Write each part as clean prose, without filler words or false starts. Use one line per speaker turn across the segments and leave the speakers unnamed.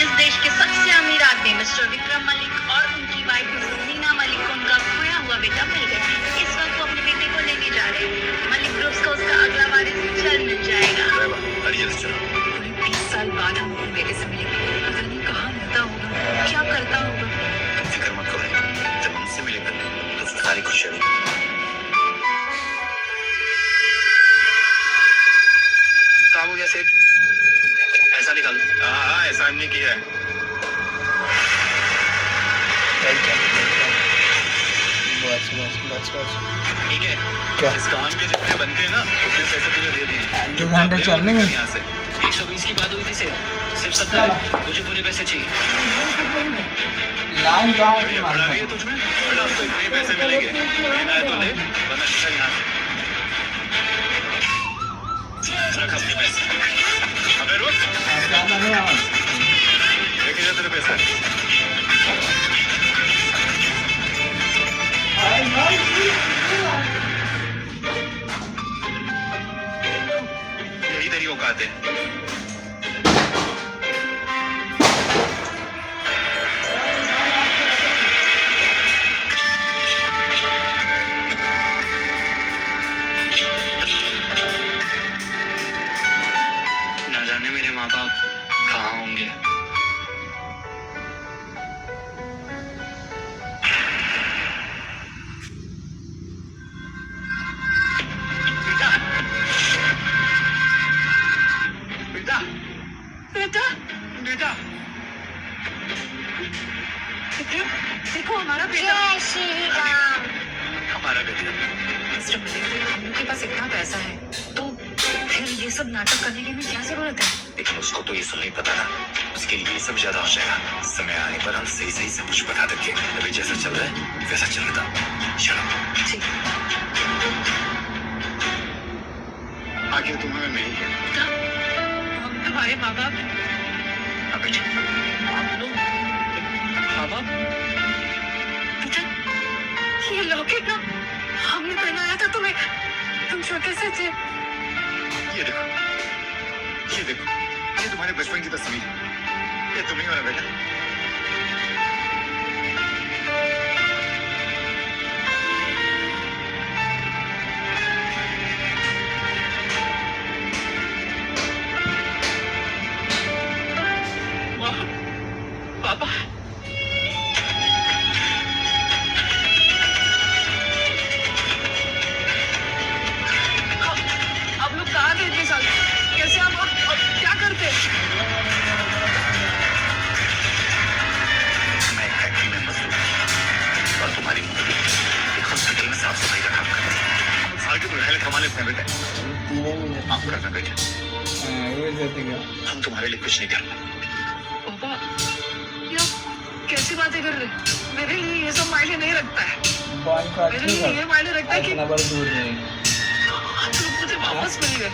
इस देश के सबसे अमीर आदमी मिस्टर विक्रम मलिक और उनकी वाइफ मीना मलिक को उनका खोया हुआ बेटा मिल गया। इस वक्त वो अपने बेटे को लेने जा रहे हैं। मलिक ग्रुप्स को उसका अगला वारिस जल्द मिल जाएगा।
30 साल बाद हम अपने बेटे से मिलेंगे। पता नहीं कहाँ रहता होगा, क्या करता होगा।
तुम फिक्र मत करो, जब हमसे मिलेगा तो फिर सारी खुशियाँ काम हो गया सेठ। ऐसा निकाल। हाँ ऐसा हमने किया है। बस ठीक है क्या इस काम के जितने बनते हैं ना उतने पैसे तुझे दे दिए।
2 घंटे चलने में
यहाँ से 120 की बात हुई थी सिर्फ 70 मुझे पूरे पैसे चाहिए।
लाइन कहाँ
बड़ा भी है तुझमें, बड़ा तो इतने पैसे मिलेंगे, लेना है तो ले वरना निकल यहाँ से। रख अपने पैसे। अबे रुक, लेके जा तेरे पैसे। यही तेरी औकात है। ना जाने मेरे माँ बाप कहाँ होंगे।
बेटा
बेटा
देखो हमारा बेटा।
जय श्री राम।
हमारा बेटा।
मिस्टर मलिक, हम लोग के पास इतना पैसा है तो फिर ये सब नाटक करने की भी क्या जरूरत है।
लेकिन उसको तो ये सब नहीं पता ना, उसके लिए ये सब ज्यादा हो जाएगा। समय आने पर हम सही सही सब कुछ बता देंगे। अभी जैसा चल रहा है वैसा चल रहा था। चलो
ठीक
आगे तुम्हें मैं मिली है।
हम तुम्हारे माँ बाप।
अब बेटा
आप लोग माँ बाप। बेटा ये लॉकेट ना हमने पहनाया था तुम्हें, तुम छोटे से थे।
ये देखो ये तुम्हारे बचपन की तस्वीर है। ये तुम ही हो ना बेटा।
पापा आप लोग कहाँ थे इतने साल? कैसे आप क्या करते?
मैं एक फैक्ट्री में मजदूर हूँ और तुम्हारी मम्मी एक हॉस्पिटल में साफ सफाई का काम करती है। साल के बुढ़ाले कमा लेते हैं बेटा।
3 मिनट
माफ करना बेटा,
ये देते क्या
हम तुम्हारे लिए कुछ नहीं कर पाए।
पापा ये कैसी बातें कर रहे हैं? मेरे लिए ये सब मायने नहीं रखता है।
बॉन का
मेरे लिए ये मायने रखता है कि
इतना बड़ा दूर नहीं।
आप लोग मुझे वापस मिल गए।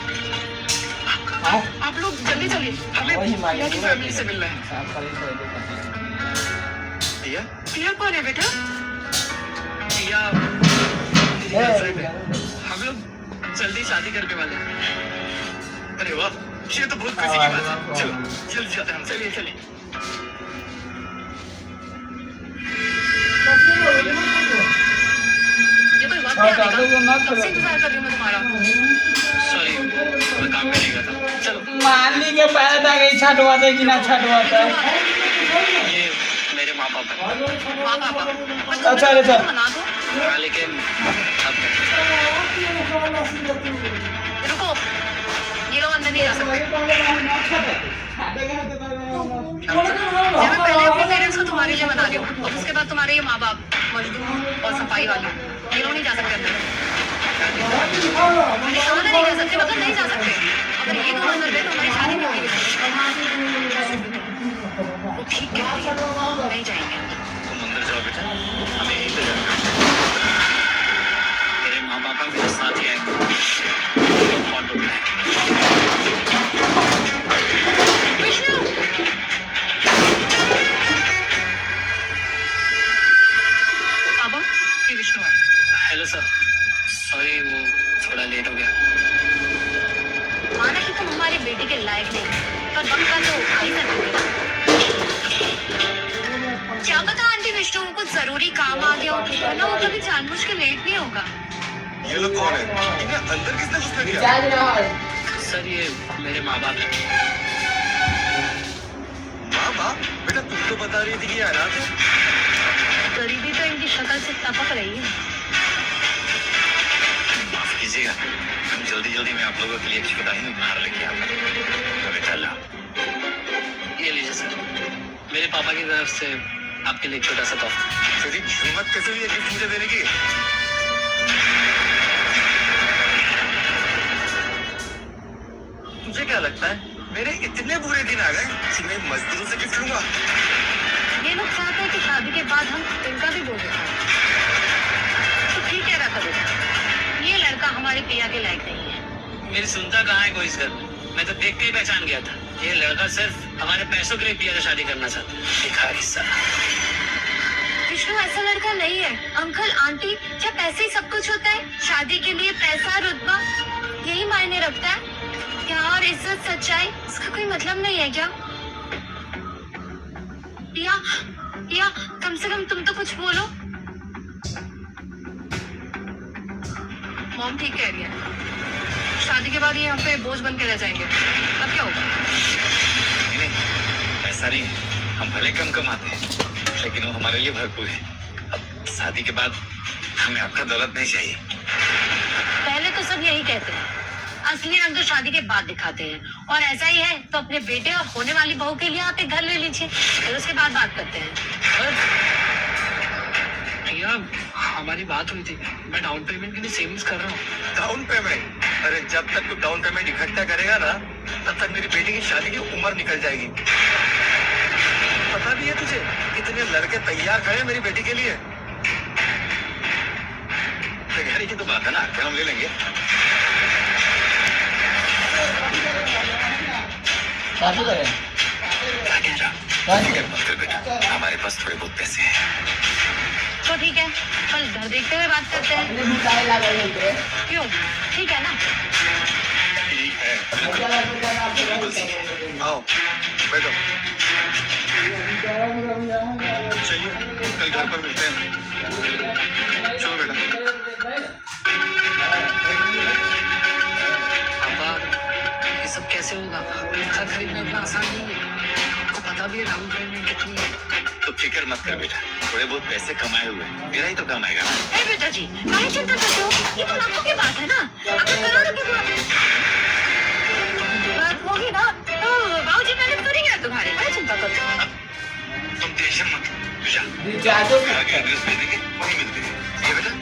आप लोग जल्दी चलिए, हमें
वही
पिया की फैमिली से मिलना है।
साफ सारी सही
दिया
पिया कौन है बेटा?
दिया
करते हैं।
हम लोग जल्दी शादी करने वाले हैं। अरे वाह, ये तो बहुत खुशी की बात है। चलो जल्दी जाते हैं हम। चलिए चलिए।
ये कोई वक्त है आने का? कब से इंतजार कर रही हूँ मैं तुम्हारा।
सॉरी मैं काम में नहीं गया था। चलो
माननी के पैर था कि छटवाते कि ना छटवाता।
ये मेरे माँ बाप है।
माँ पापा
अच्छा, अच्छा।
मना दो।
हाँ, लेकिन अब
रुको, ये लोग अंदर नहीं जा सकते। जब मैं पहले अपने पेरेंट्स को तुम्हारे लिए मना रही हूँ और उसके बाद तुम्हारे ये माँ बाप मजदूर और सफाई वाले ये लोग नहीं जा सकते अंदर। मैंने कहा ना नहीं जा सकते, मतलब नहीं जा सकते। अगर ये दोनों अंदर गए तो हमारी शादी नहीं होगी। वो ठीक कह रही है, नहीं जाएंगे।
तुम अंदर जाओ बेटा, हमें यहीं पे जाना है। मेरे माँ बाप मेरे साथ ही आएंगे। बहुत दुख है।
विष्णु पापा, ये विष्णु है।
हेलो सर, सॉरी वो थोड़ा लेट हो गया।
माना कि तुम हमारे बेटे के लायक नहीं, पर बनकर तो आई ना
जरूरी काम आ गया हो वरना वो कभी जानबूझ के लेट नहीं होगा।
ये लोग कौन है? इन्हें अंदर किसने घुसने दिया?
रिचार्ज रहा है।
सर ये मेरे माँ बाप हैं।
माँ बाप? बेटा तुम तो बता रही थी कि ये अनाथ है।
गरीबी तो इनकी शक्ल से टपक रही है।
माफ कीजिएगा, हम जल्दी में आप लोगों के लिए एक बधाई उपहार लेके आ गए। तो बेटा लो।
ये लीजिए सर, मेरे पापा की तरफ से आपके लिए एक छोटा सा तोहफा।
तेरी हिम्मत कैसे हुई है गिफ्ट मुझे देने की? तुझे क्या लगता है मेरे इतने बुरे दिन आ गए कि मैं मजदूरों से गिफ्ट लूंगा?
ये लोग चाहते हैं कि शादी के बाद हम इनका भी बोझ उठाएं। तो ठीक कह रहा था बेटा, ये लड़का हमारी प्रिया के लायक नहीं है।
मेरी सुनता कहाँ है कोई इस घर में? मैं तो देख के ही पहचान गया था। ये लड़का सिर्फ हमारे पैसों के लिए प्रिया से शादी करना चाहता है। भिखारी सा।
विष्णु ऐसा लड़का नहीं है। अंकल आंटी, क्या पैसे ही सब कुछ होता है? शादी के लिए पैसा रुतबा यही मायने रखता है? प्यार इज्जत सच्चाई इसका कोई मतलब नहीं है क्या? प्रिया, प्रिया कम से कम तुम तो कुछ बोलो। मॉम ठीक कह रही है, शादी के बाद ये हम पे बोझ बन के रह जाएंगे। अब क्या होगा?
नहीं, ऐसा नहीं। हम भले कम कमाते हैं लेकिन वो हमारे लिए भरपूर है। अब शादी के बाद हमें आपका दौलत नहीं चाहिए।
पहले तो सब यही कहते हैं, असली रंग तो शादी के बाद दिखाते हैं। और ऐसा ही है तो अपने बेटे और होने वाली बहू के लिए आप एक घर ले लीजिए, फिर उसके बाद बात करते हैं।
भैया हमारी बात हुई थी, मैं डाउन पेमेंट के लिए सेविंग्स कर रहा हूँ।
Down payment? अरे जब तक तू डाउन पेमेंट इकट्ठा करेगा ना तब तक मेरी बेटी की शादी की उम्र निकल जाएगी। पता भी है तुझे कितने लड़के तैयार खड़े हैं मेरी बेटी के लिए। तैयारी की तो बात है ना, क्या हम ले लेंगे?
शादी करें।
राकेश, फिक्र मत कर बेटा, हमारे पास थोड़े बहुत पैसे हैं।
तो ठीक है, कल घर देखते हुए बात करते हैं। क्यों? ठीक है ना?
ठीक है, बिल्कुल ठीक है। आओ बैठो। चलिए कल घर पर मिलते हैं। चलो बेटा।
पापा ये सब कैसे होगा? घर खरीदना इतना आसान नहीं है। आपको पता भी है डाउन पेमेंट कितनी है।
तो फिक्र मत कर बेटा, थोड़े बहुत पैसे कमाए हुए मेरा ही तो काम आएगा।
अरे बेटा जी, काहे चिंता करते हो? ये तो लाखों की बात है ना। अगर करोड़ों की बात होगी ना तो बाबूजी मैंने तो नहीं किया तुम्हारे, काहे चिंता करते हो?
तुम टेंशन मत पूजा,
रिचार्ज
आगे एड्रेस भेज देंगे वहीं मिलते हैं। ये बेटा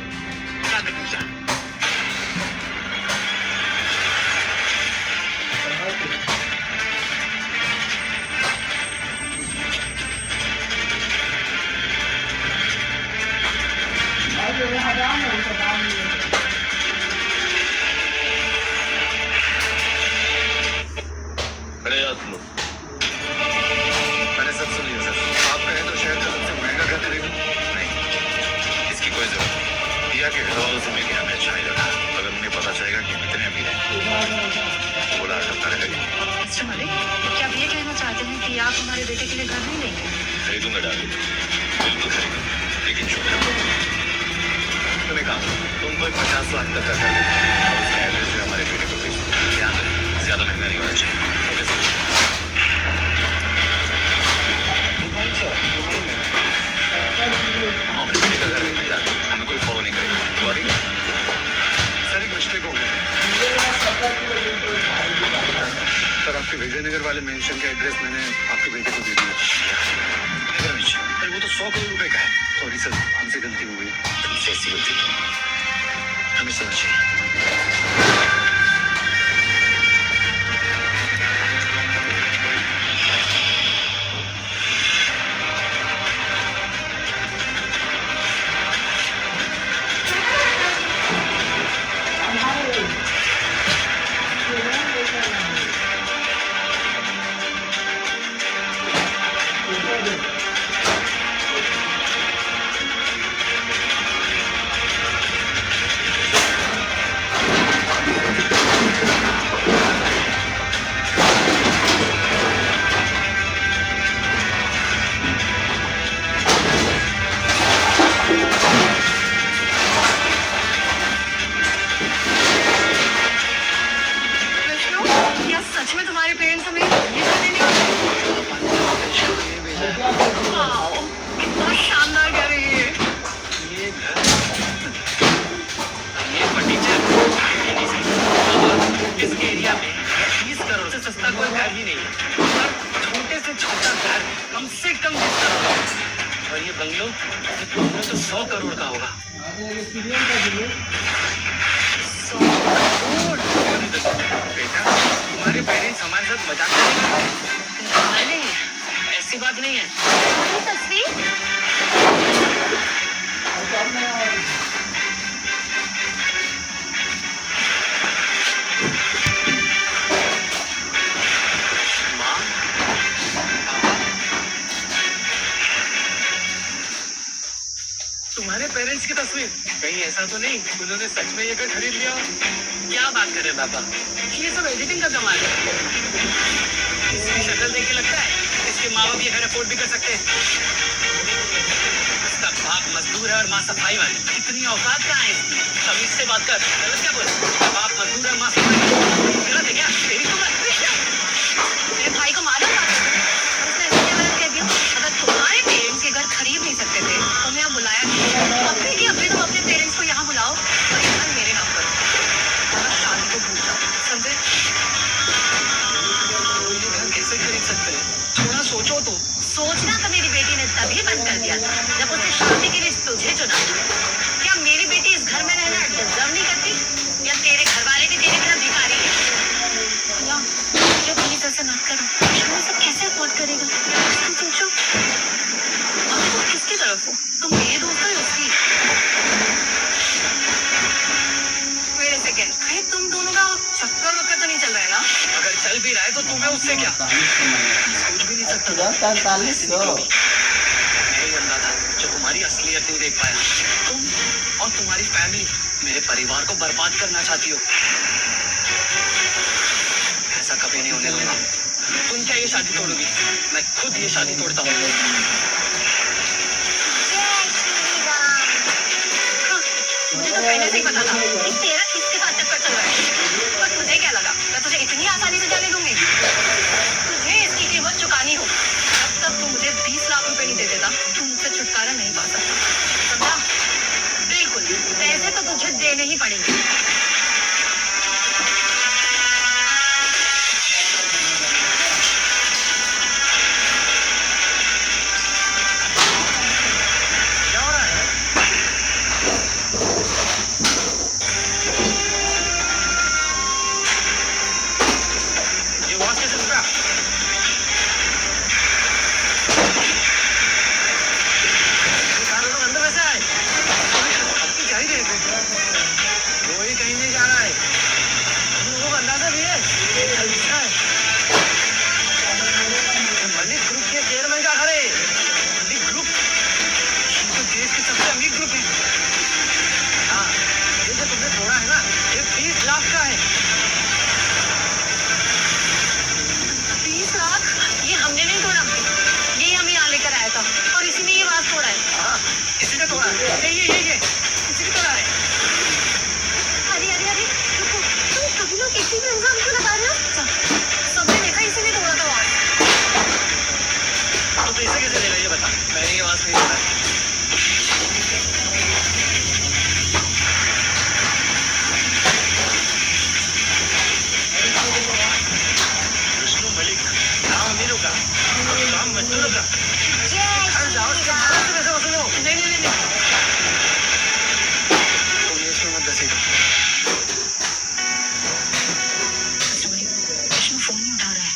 क्या कर पूजा। बड़े याद लो, मैंने सब सुन लिया सर। आप कहें तो शायद सबसे महंगा घर खरीदूं। नहीं, इसकी कोई जरूरत नहीं। पिया के घर वालों से मिलकर हमें अच्छा नहीं लगा। अगर उन्हें पता चलेगा कि हम इतने अमीर हैं तो बोला हड़कता रहेगा।
मिस्टर मलिक, क्या आप ये कहना चाहते हैं कि आप हमारे बेटे के लिए घर नहीं लेंगे?
खरीदूंगा डाली, बिल्कुल खरीदूंगा, लेकिन छोटा। तुम एक काम करो, तुम कोई 50 लाख तक का कर दो और उसका एड्रेस जो हमारे बेटे को भेज दो। ध्यान रहे, ज्यादा महंगा नहीं होना चाहिए। Okay sir. हम अपने बेटे का घर नहीं जाते, हमें कोई फॉलो नहीं करेगा। सॉरी सर, एक मिस्टेक हो गया सर। आपके विजयनगर वाले मेंशन का एड्रेस मैंने आपके बेटे को दे दिया। अरे वो तो 100 करोड़ रुपए का है। सॉरी सर, हमसे गलती हो गई। तुमसे ऐसी गलती हमें समझ चाहिए।
कम से कम 20 करोड़, और ये बंगलो तो 100 करोड़ का होगा।
बेटा तुम्हारे पेरेंट्स हमारे साथ मजाक करेंगे।
नहीं, ऐसी बात नहीं है।
ये तस्वीर
माँ,
तुम्हारे पेरेंट्स की तस्वीर, कहीं ऐसा तो नहीं उन्होंने सच में ये घर खरीद लिया?
क्या बात कर रहे हैं पापा? ये सब एडिटिंग का कमाल है। इसकी शक्ल देख के लगता है इसके माँ बाप ये घर अफोर्ड भी कर सकते हैं। इसका बाप मजदूर है और माँ सफाई वाली। इतनी औकात कहाँ है इसकी? तमीज से बात कर। गलत क्या बोल? बाप मजदूर है, माँ सफाई वाली। गलत है क्या? तेरी तो बात
मेरे भाई को मालूम था उसने इसलिए गलत कह दिया। अगर तुम्हारे पेरेंट्स ये घर खरीद नहीं सकते थे तो मैं यहाँ बुलाया नहीं। अभी की अभी तुम अपने पेरेंट्स को यहाँ बुलाओ और ये घर मेरे नाम पर और शादी को भूल जाओ, समझे?
ये घर कैसे खरीद सकते हैं? थोड़ा सोचो तो।
सोचना तो मेरी बेटी ने तभी बंद कर दिया था जब उसने शादी के लिए तुझे चुना। क्या मेरी बेटी इस घर में रहना डिजर्व नहीं करती या तेरे घर वाले भी तेरी तरह भिखारी है? या प्लीज ऐसा मत करो, ये सब कैसे अफोर्ड करेगा? तुम सोचो अभी तुम किसकी तरफ हो? तुम मेरे दोस्त हो या उसकी? वेट अ सेकंड, कहीं तुम दोनों का चक्कर वक्कर तो नहीं चल रहा है ना?
अगर चल भी रहा है तो तुम्हें उससे क्या? सोच भी नहीं सकता।
4500
यही बंदा था जो तुम्हारी असलियत नहीं देख पाया। तुम और तुम्हारी फैमिली मेरे परिवार को बर्बाद करना चाहती हो। ऐसा कभी नहीं होने दूंगा। तुम क्या ये शादी तोड़ोगी? मैं खुद ये शादी तोड़ता हूँ।
हाँ, मुझे तो पहले से ही पता था कि तेरा किसके साथ चक्कर चल रहा है। पर तुझे क्या लगा मैं तुझे इतनी आसानी से जाने दूंगी? तुझे इसकी कीमत चुकानी हो। जब तक तू मुझे 20 लाख रुपए नहीं दे देता तू मुझसे छुटकारा नहीं पा सकता, समझा? बिल्कुल, पैसे तो तुझे देने ही पड़ेंगे।
क्या हो रहा है? ये वॉच कैसे टूटा? निकालो लोग अंदर कैसे आए? आपकी क्या ही देख रहे हो? कोई कहीं नहीं जा रहा है। तुम लोगों को अंदाजा भी है? अच्छा है। मलिक ग्रुप के चेयरमैन का घर है। मलिक ग्रुप तो देश के सबसे अमीर ग्रुप है। हाँ, ये जो तुमने तोड़ा है ना, ये 20 लाख का है।
20 लाख? ये हमने नहीं तोड़ा, ये हमें यहाँ लेकर आया था और इसी ने ये बात तोड़ा है।
हाँ, किसी ने तोड़ा है। ये किसी ने तोड़ा है।
अरे अरे अरे रुको, तुम सभी लोग इसी में इल्जाम क्यों लगा रहे हो? सबने देखा इसी ने तोड़ा था वहाँ।
तो पैसे कैसे देगा ये बता? मैंने ये आवाज नहीं सुना। विष्णु मलिक नाम अमीरों का और काम मजदूरों का। हर जाओ उसके मालिक से पैसे वसूलो। नहीं। तुम ये इसमें मत घसीटो।
विष्णु फोन नहीं उठा रहा है,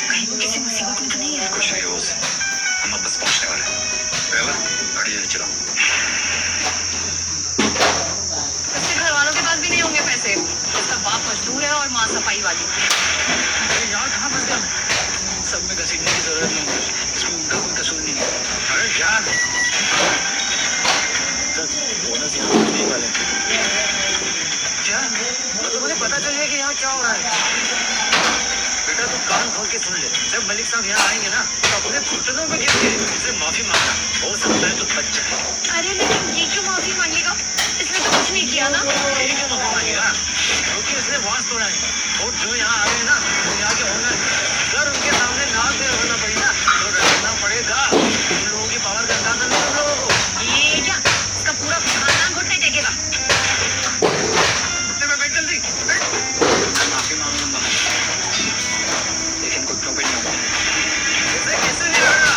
कहीं वो किसी मुसीबत में तो नहीं है?
कुछ नहीं हो उसे, हम अब बस पहुंचने वाले हैं। ड्राइवर गाड़ी जल्दी चलाओ।
उसके घर वालों के पास भी नहीं होंगे पैसे। उसका बाप मजदूर है और माँ सफाई वाली।
अरे यार कहाँ फंस गया मैं? सब में घसीटने की जरूरत नहीं है। इसमें उनका कोई कसूर नहीं है।
अरे यार
बोनस यहाँ मिलने वाले क्या? तो तुम्हें पता चल गया कि यहाँ क्या हो रहा है? बेटा तू कान खोल के सुन ले। जब मलिक साहब यहाँ आएंगे ना तो अपने घुटनों पे गिर के इससे माफी मांगना। हो सकता है तो बच जाए।
अरे लेकिन ये क्यों माफी मांगेगा? इसने तो कुछ नहीं किया ना।
ये क्यों माफी मांगेगा? क्योंकि इसने वास तोड़ा है। और जो यहाँ आ रहे हैं ना वो यहाँ के ओनर हैं। अगर उनके सामने नाक पे रखना पड़ी ना तो रखना पड़ेगा। उन लोगों की पावर का अंदाजा नहीं तुम लोगों को।
ये क्या? इसका पूरा खानदान घुटने टेकेगा।
घुटने पे बैठ जल्दी बैठ। मैं माफी मांगूंगा लेकिन घुटनों पे नहीं होगा। कैसे नहीं होगा?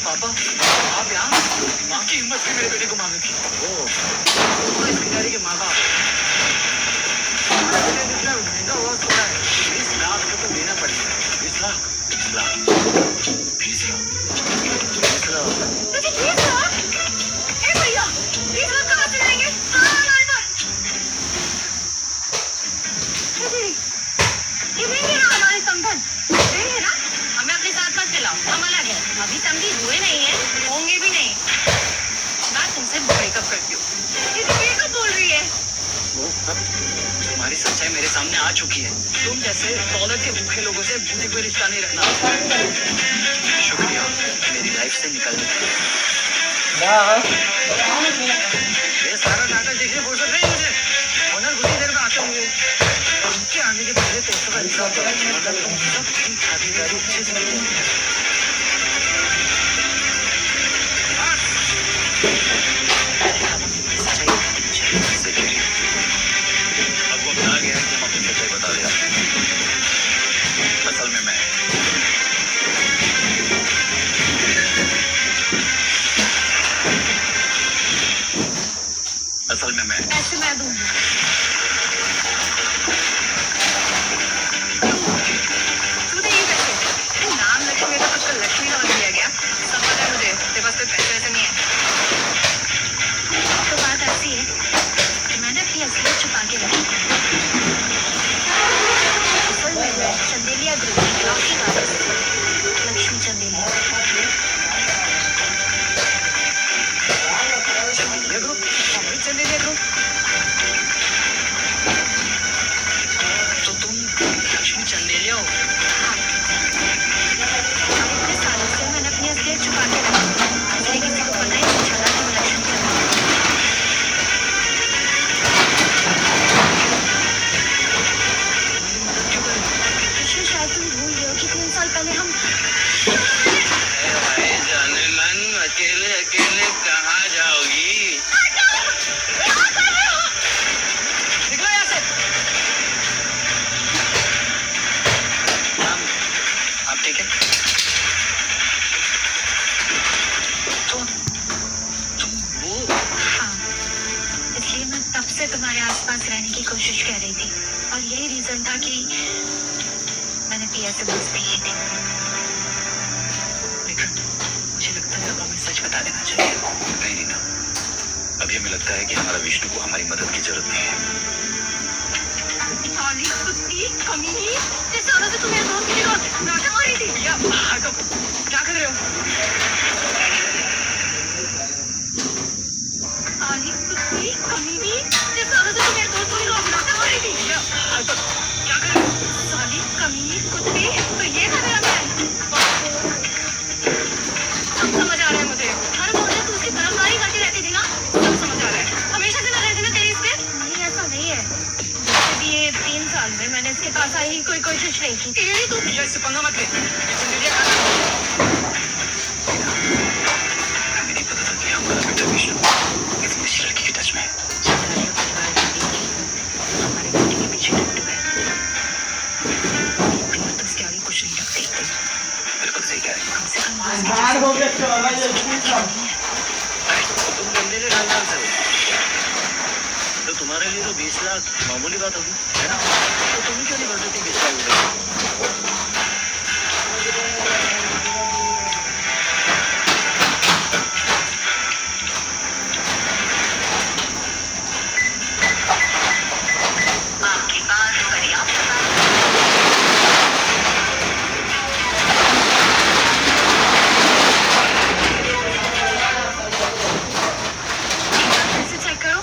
पापा आप यहाँ माँ की हिम्मत भी मेरे बेटे को मांगी थी वो इस खिलाड़ी के माँ बाप इतना महंगा हुआ सोना है 20 लाख रुपए तो देना पड़ेगा 20 लाख 20 लाख 20 लाख
मुझे 20 लाख? ए भैया 20 लाख कहाँ से लाएंगे? हमारे पास ये देंगे ना हमारे संबंध देंगे ना? हमें अपने साथ मत चलाओ, हम अलग हैं। अभी समझी हुए नहीं है, होंगे भी नहीं। मैं तुमसे ब्रेकअप करती हूँ। ये तो ब्रेकअप बोल रही है।
वो अब तुम्हारी सच्चाई मेरे सामने आ चुकी है तुम जैसे दौलत के भूखे लोगों से बुद्धि कोई रिश्ता नहीं रखना शुक्रिया मेरी लाइफ से निकलने के लिए ये सारा नाटक देखने फुर्सत नहीं मुझे ओनर कुछ देर में आते होंगे उनके आने के पहले पैसों का हिसाब करो मतलब तुम सबकी खातिरदारी अच्छे से करोगे अब वो आ गया है कि हम अपनी सच्चाई बता दिया असल में मैं
पैसे मैं दूंगी तू दे ये पैसे नाम लक्ष्मी का पक्का लक्ष्मी का दिया गया सब पता है मुझे तेरे पास कोई पैसे वैसे नहीं है तो बात ऐसी है कि मैंने अपनी असलियत छुपा के रखी असल में मैं चंदेलिया ग्रुप की लौकी वापस लक्ष्मी चंदेलिया
चंदेलिया ग्रुप तो तुम लक्ष्मी चंदेलिया हो
इतने सालों से मैंने अपनी असलियत छुपा के रखी इसलिए किसी को पता ही नहीं चला कि मैं लक्ष्मी चंदेलिया कृष्ण शायद तुम भूल गए हो कि 3 साल पहले हम
जाने मन अकेले अकेले कहाँ जाओगी निकलो यहाँ से आप ठीक है तुम वो
हाँ इसलिए मैं तब से तुम्हारे आसपास रहने की कोशिश कर रही थी और यही रीजन था कि मैंने पिया से बस भेजी थी
मुझे लगता है अब हमें सच बता देना चाहिए
नहीं रीना अभी हमें लगता है कि हमारा विष्णु को हमारी मदद की जरूरत नहीं है
साली कुत्ती कमीनी जिस तरह से तुम्हें दोस्त की जगह नाटक मारी थी
भैया हटो क्या कर रहे हो
साली कुत्ती कमीनी जिस तरह से तुम्हें दोस्त की जगह नाटक मारी थी
भैया हटो क्या कर रहे हो
साली कमीनी कुत्ती तो ये था मेरा प्लान सब समझ आ रहा है मुझे हर मोहल्ले तू उसकी तरफदारी करती रहती थी ना सब समझ आ रहा है हमेशा से नजर थी ना तेरी इस पे नहीं ऐसा नहीं है जैसे भी ये 3 साल में मैंने इसके पास आई ही कोई कोशिश नहीं की तेरी तू
भैया इससे पंगा मत ले ये चंदेलिया कहाँ
हमें नहीं पता था कि हमारा बेटा विष्णु इस मिस लड़की के टच में है
चंद्रालिया परिवार के बेटी हमारे बेटे के पीछे डट गए तो उसके आगे कुछ नहीं रखती
बिल्कुल सही कह रही
कम से कम वो उसके
यार हो
जैसे
गया चलो
नहीं है
तुम चंदेलिया खानदान से हो तो तुम्हारे लिए तो 20 लाख मामूली बात होगी है ना तो तुम क्यों नहीं भर देती 20 लाख रुपए
आपके पास पर्याप्त
ऐसे चेक करो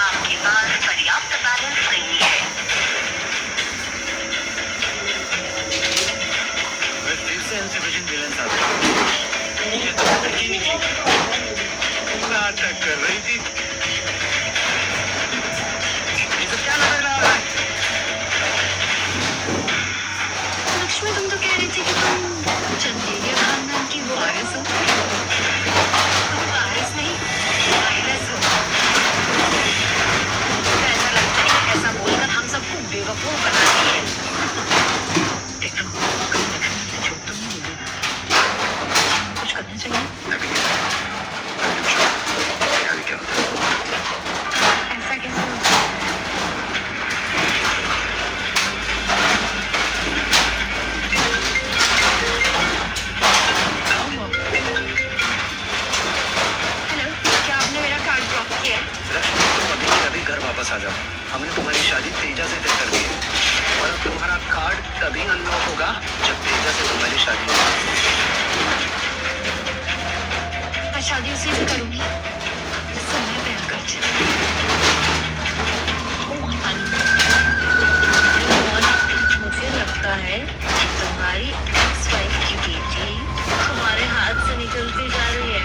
आपके पास पर्याप्त बैलेंस नहीं है
मैं फिर से इनसफिशिएंट बैलेंस आ गया ये तो लड़की निकली नाटक कर रही थी ये सब क्या लग रहा है
लक्ष्मी तुम तो कह रही थी कि तुम चंदेलिया खानदान की वारिस हो तुम वारिस नहीं वायरस हो
ऐसा लगता है कि ऐसा बोलकर हम सबको बेवकूफ बना दिए
देखो कभी लक्ष्मी से झूठ तो नहीं बोली
होगा जब तेजा से तुम्हारी शादी होगी।
मैं शादी उसी से करूंगी जिससे मैं प्यार करती हूँ।
मुझे लगता है तुम्हारी एक्स वाइफ की बेटी तुम्हारे हाथ से निकलती जा रही है।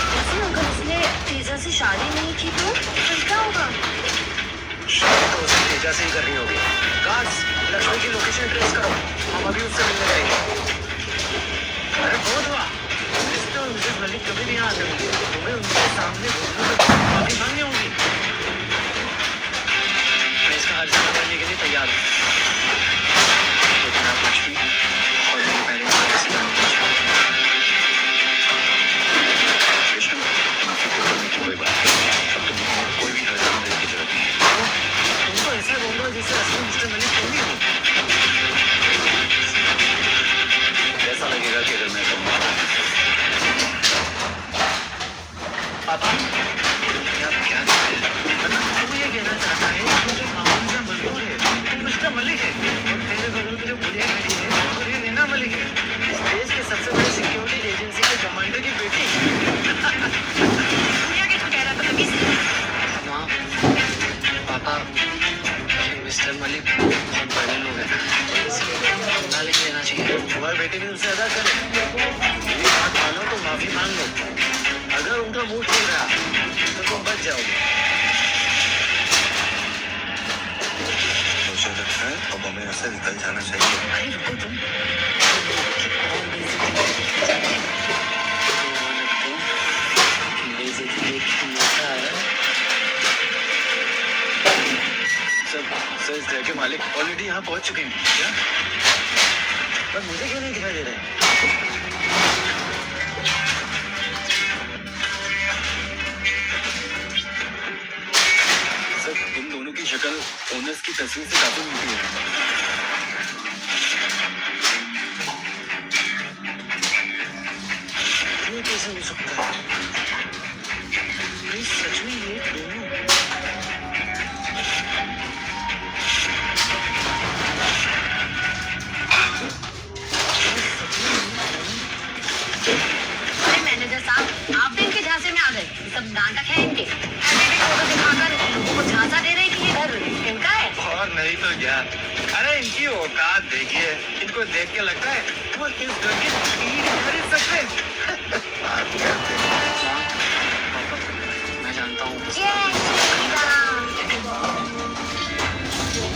वैसे अगर उसने तेजा से शादी नहीं की तो फिर क्या होगा?
शादी तो उसे तेजा से ही करनी होगी। गार्ड्स, लक्ष्मी की लोकेशन ट्रेस करो, हम अभी उससे मिलने जाएंगे। अरे बहुत हुआ, मिस्टर और मिसेस मलिक कभी भी यहाँ आ सकते हैं। तुम्हें उनके सामने माफी मांगनी होगी। मैं इसका हर्जा करने के लिए तैयार हूँ, लेकिन आप लक्ष्मी और मेरे पेरेंट्स को ऐसे जानना चाहिए।
कृष्ण, माफी करने की कोई बात नहीं। अब तुम्हें कोई भी हर्जा करने की जरूरत नहीं है।
तुमको ऐसा बोल रहा जैसे असली मिस्टर मलिक तुम ही हो।
ऐसा लगेगा कि अगर मैं कहूँगा
पापा, ये आप क्या कह रहे हैं? मतलब तू ये कहना चाहता है कि तू जो मामूल से मजदूर है, तू मिस्टर मलिक है, और तेरे बगल में जो बुढ़िया खड़ी है, और ये रीना मलिक है, इस देश के सबसे बड़ी सिक्योरिटी एजेंसी के कमांडर की बेटी।
दुनिया के तो कह रहा था कभी से।
माँ, पापा, ये मिस्टर मलिक बहुत बड़े लोग हैं, ना लिख लेना चाहिए। तुम्हारी बेटी भी उनसे अदा करे। ये बात मानो तो माफी मांग लो। अगर उनका मूड ठीक रहा तो तुम बच जाओगे।
मुझे लगता है अब हमें ऐसे निकल जाना चाहिए।
अरे रुको तुम।
सर इस घर के मालिक ऑलरेडी यहाँ पहुँच चुके हैं क्या?
पर मुझे क्यों नहीं दिखाई दे रहे?
सर तुम दोनों की शक्ल ओनर्स की तस्वीर से काफी मिलती है।
ये कैसे हो सकता है? ये सच में ये दोनों
अरे मैनेजर साहब, आप भी इनके झांसे में आ गए। ये सब नाटक है इनके। ऐसे फोटो दिखाकर लोगों को झांसा दे रहे हैं कि ये घर इनका है।
और नहीं तो क्या? अरे इनकी औकात देखिए, इनको देख के लगता है वो इस घर की ईंट खरीद सकते हैं।
बात करते हैं।
माँ, पापा, मैं जानता हूँ
जय श्री राम।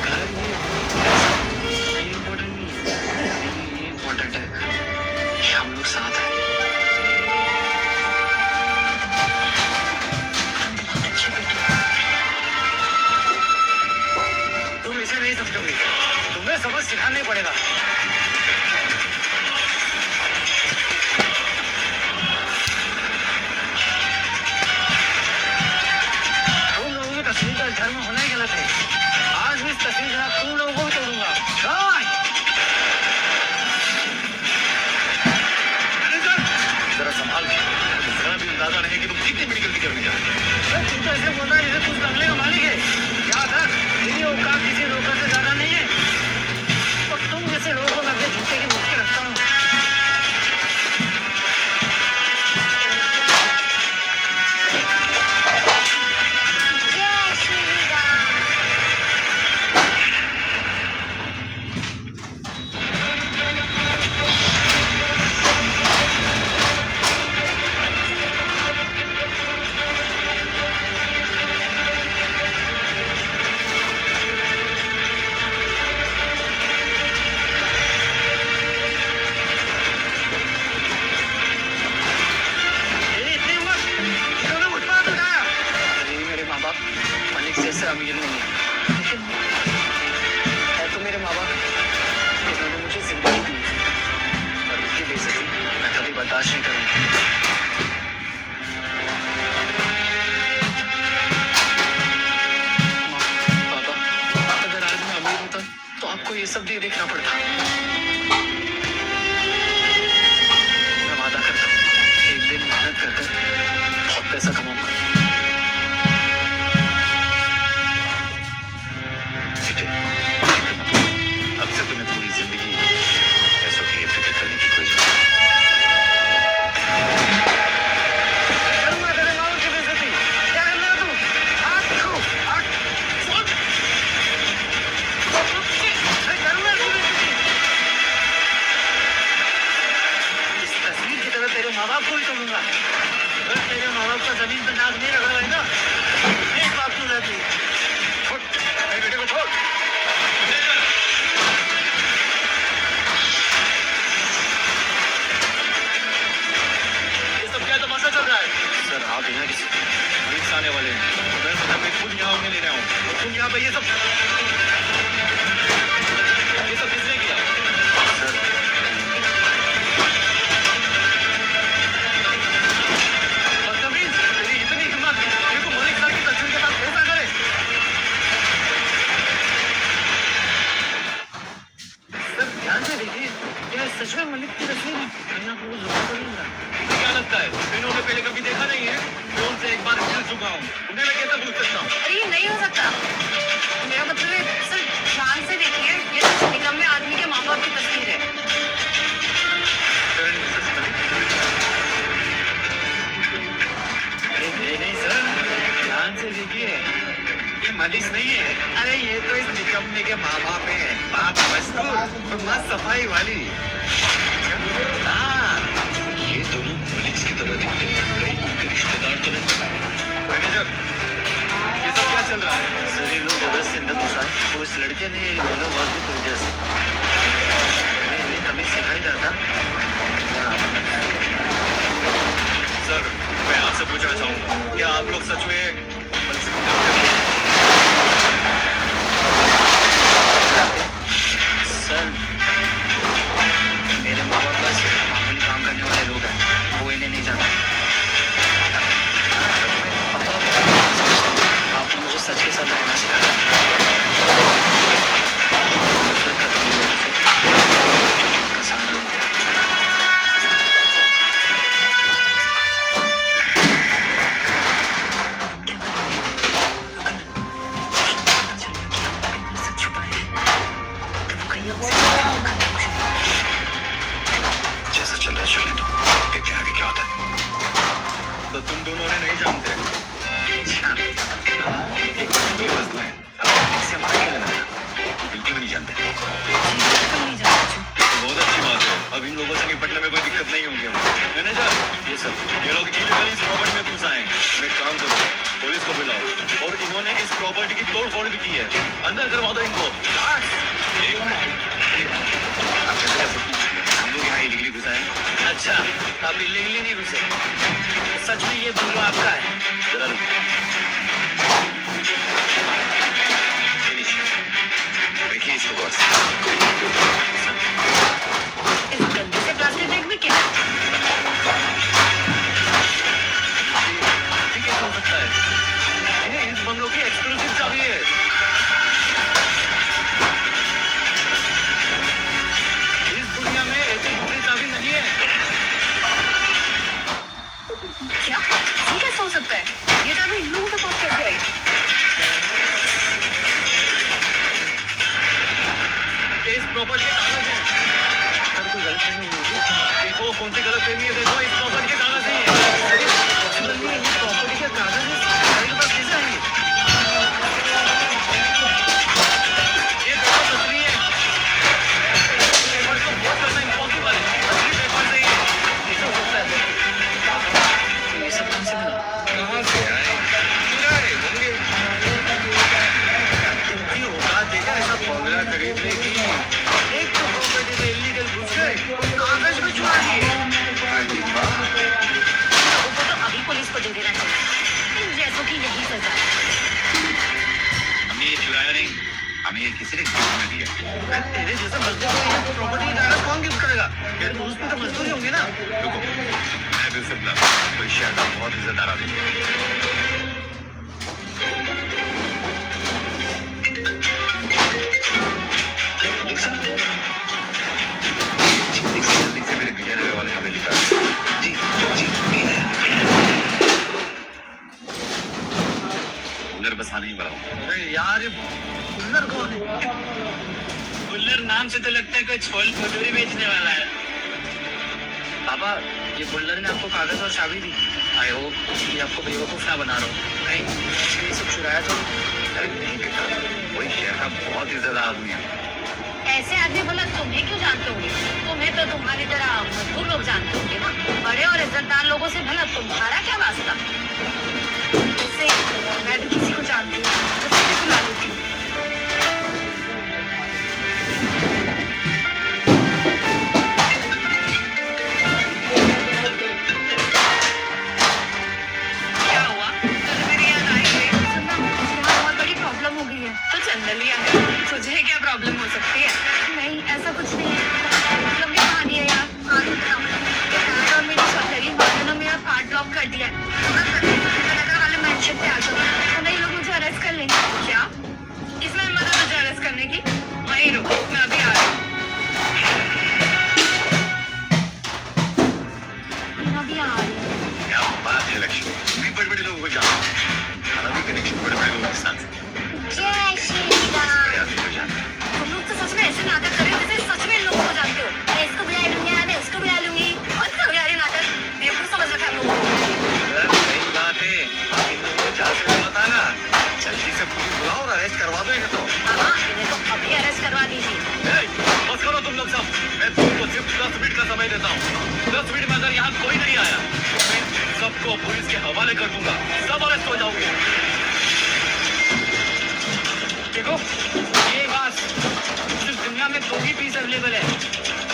घर ये इम्पोर्टेंट नहीं है, ये इम्पोर्टेंट है कि हम लोग साथ हैं। तुम इसे नहीं समझोगे, तुम्हें सबक सिखाना ही पड़ेगा। तुम लोगों की तस्वीर का धर्म होना ही गलत है। आज भी इस तस्वीर के साथ तुम लोगों को भी तोड़ूंगा।
जरा संभाल के, जरा भी अंदाजा नहीं कि तुम कितनी बड़ी गलती करने जा रहे हो।
तुम तो ऐसे बोल रहा है जैसे तुम बंगले का मालिक है। याद रख, तेरी औकात किसी नौकर से ज्यादा नहीं है, और तुम जैसे लोगों को मैं अपने जूते की मुट्ठी रखता हूँ।
जय श्री राम।
तेरी इतनी हिम्मत, इन्होंने मुझ पर हाथ उठाया। अरे मेरे माँ बाप मलिक जैसे अमीर नहीं है, लेकिन है तो मेरे माँ बाप। इन्होंने मुझे जिंदगी दी और इनकी बेइज्जती मैं कभी बर्दाश्त नहीं करूँगा। माँ, पापा, अगर आज मैं अमीर होता तो आपको ये सब नहीं देखना पड़ता। मैं वादा करता हूँ, एक दिन मेहनत कर कर बहुत पैसा कमाऊंगा।
ठीक है, अब से तुम्हें पूरी जिंदगी
आपको भी करूंगा। अगर तेरे माँ बाप का जमीन पे नाक नहीं रगड़ा है ना, एक बात तू रहती है।
छोड़ मेरे बेटे को छोड़।
ये सब क्या तमाशा चल रहा है?
सर आप यहाँ किसी मलिक से आने वाले हैं। मैं सोचा मैं खुद यहाँ उन्हें ले रहा हूँ और तुम यहाँ पे ये सब
किसने किया?
सर
बदतमीज, तेरी इतनी हिम्मत मेरे को मलिक साहब की तस्वीर के साथ धोखा करे? सर ध्यान से देखिए, क्या सच में मलिक की तस्वीर है? मैं आपको जरूर करूंगा। क्या लगता है मैंने उन्हें पहले कभी देखा नहीं है? मैं उनसे एक बार मिल चुका हूँ, उन्हें मैं कैसे भूल सकता हूँ?
अरे ये नहीं हो सकता। मेरा मतलब है सर, ध्यान से देखिए, ये तो निकम्मे आदमी के माँ बाप की तस्वीर है।
अरे नहीं सर, ध्यान से देखिए, ये मलिक नहीं है। अरे ये तो इस निकम्मे के माँ बाप है। बाप मजदूर और माँ सफाई वाली। हाँ,
ये दोनों मलिक की तरह दिखते हैं। कहीं उनके रिश्तेदार तो नहीं?
मैनेजर, ये सब क्या चल रहा है?
सर ये लोग जबरदस्त से अंदर घुसा है। तो इस लड़के ने ये दोनों बहुत भी वजह से मैंने हमें सिखाई जाता। सर मैं आपसे पूछना चाहूँगा, क्या आप लोग सच में मलिक से करते हो? सर मेरे माँ बाप बस मामूली काम करने वाले लोग हैं, वो इन्हें नहीं जानते। आपने मुझे सच के साथ रहना सिखाया। जैसा चल रहा है चलने दो, देखते हैं आगे क्या होता है। तो तुम दोनों ने नहीं जानते? इससे हमारा क्या लेना देना? बिल्कुल नहीं जानते। बहुत अच्छी बात है, अब इन लोगों से निपटने में कोई दिक्कत नहीं होगी हमें। मैनेजर, ये सब ये लोग इलीगली इस प्रॉपर्टी में घुस आए हैं। एक काम करो, पुलिस को बुलाओ और इन्होंने इस प्रॉपर्टी की तोड़-फोड़ भी की है। अंदर करवा दो इनको। हम लोग यहाँ इलीगली घुसा है।
अच्छा, आप इलीगली नहीं घुसे। सच में ये बंगला आपका है?
जरा रुको। देखिए इसको बस।
इस गंदे से प्लास्टिक बैग में क्या है?
ये कैसे हो सकता है? ये इस बंगलों की एक्सक्लूसिव चाबी है। इस दुनिया में ऐसी दूसरी चाबी नहीं है।
क्या? ये कैसे हो सकता है? ये चाबी इन लोगों के पास कैसे आई?
ये इस प्रॉपर्टी के कागज हैं। सर कोई गलतफहमी होगी? देखो कौन सी गलतफहमी है, देखो इस प्रॉपर्टी के कागज नहीं है। अरे पॉसिबल नहीं है, इस प्रॉपर्टी के कागज है मेरे पास कैसे आएंगे? ये पेपर असली है। पेपर को बहुत करना इम्पॉसिबल है। असली पेपर नहीं है। कैसे हो सकता है?
ये सब कौन से बना?
कहाँ से आए? चुराए होंगे। कितनी औकात देखा ऐसा बंगला खरीदने की? एक तो प्रॉपर्टी में इलीगल घुस गए, कागज भी चुरा लिए।
वो तो अभी पुलिस को दे देना चाहिए। इन जैसों की यही सजा है।
हमने ये चुराया नहीं, हमें ये किसी ने गिफ्ट में दिया।
तेरे जैसे मजदूर को ये प्रॉपर्टी की कागज कौन गिफ्ट करेगा? यार तो उसमें तो मजदूरी होंगे ना।
रुको, मैं भी उसे बुला कोई शहर का बहुत इज्जतदार आदमी है। जल्दी से मेरे विजयनगर वाले हमें लिखा। जी जी उधर बस आने ही वाला हूँ।
अरे यार ये कुल्लर कौन है? कुल्लर नाम से तो लगता है कोई छोल भटूरे बेचने वाला है।
पापा ये बुल्लर ने आपको कागज और चाबी दी। आई होप ये आपको बेवकूफ ना बना रहा हूँ। नहीं ये सब चुराया तो? अरे नहीं बेटा, वही शहर का बहुत इज्जतदार आदमी है।
ऐसे आदमी भला तुम्हें क्यों जानते होंगे? तुम्हें तो तुम्हारी तरह मजबूर लोग जानते होंगे ना। बड़े और इज्जतदार लोगों से भला तुम्हारा क्या वास्ता? वैसे मैं भी किसी को जानती हूँ, उसे भी बुला लेती हूँ।
क्या हुआ? तुझे मेरी याद आई है?
सुनना, यहाँ बहुत बड़ी प्रॉब्लम हो गई है।
तो चंदलिया है, तुझे क्या प्रॉब्लम हो सकती है?
नहीं, ऐसा कुछ नहीं है। लंबी कहानी है यार, आगे बताऊँ। और मेरी सौतेली माँ ने ना मेरा कार्ड ब्लॉक कर दिया है। नगर वाले मेंशन पे आ जाओ, वरना ये लोग मुझे अरेस्ट कर लेंगे।
क्या? इसमें हिम्मत है तुझे अरेस्ट करने की? वहीं रुक, मैं अभी आ रही हूँ।
मैं भी आ रही हूँ।
क्या बात है लक्ष्मी, मैं बड़े बड़े लोगों को जानता हूँ। हमारा भी कनेक्शन बड़े बड़े लोगों के साथ है।
जय श्री राम।
बड़े आदमी को जानता हूँ।
तुम लोग तो सच में ऐसे नाटक कर रहे हो जैसे सच में इन लोगों को जानते हो। मैं इसको बुला लूंगी, मैं इसको बुला लूंगी। और क्या हो गया ये नाटक? बेवकूफ समझ रखा है हम लोगों को।
अरे सही बात है, इन लोगों को जहाँ से पता ना, जल्दी से पुलिस बुलाओ और अरेस्ट करवा दो इन्हें तो।
हाँ, इन्हें तो अभी अरेस्ट करवा दीजिए।
बस करो तुम लोग सब, मैं तुमको सिर्फ 10 मिनट का समय देता हूँ। 10 मिनट में अगर यहाँ कोई नहीं आया तो मैं सबको पुलिस के हवाले कर दूंगा, सब अरेस्ट हो जाओगे।
देखो, ये बात सिर्फ दुनिया में 2 ही पीस अवेलेबल है।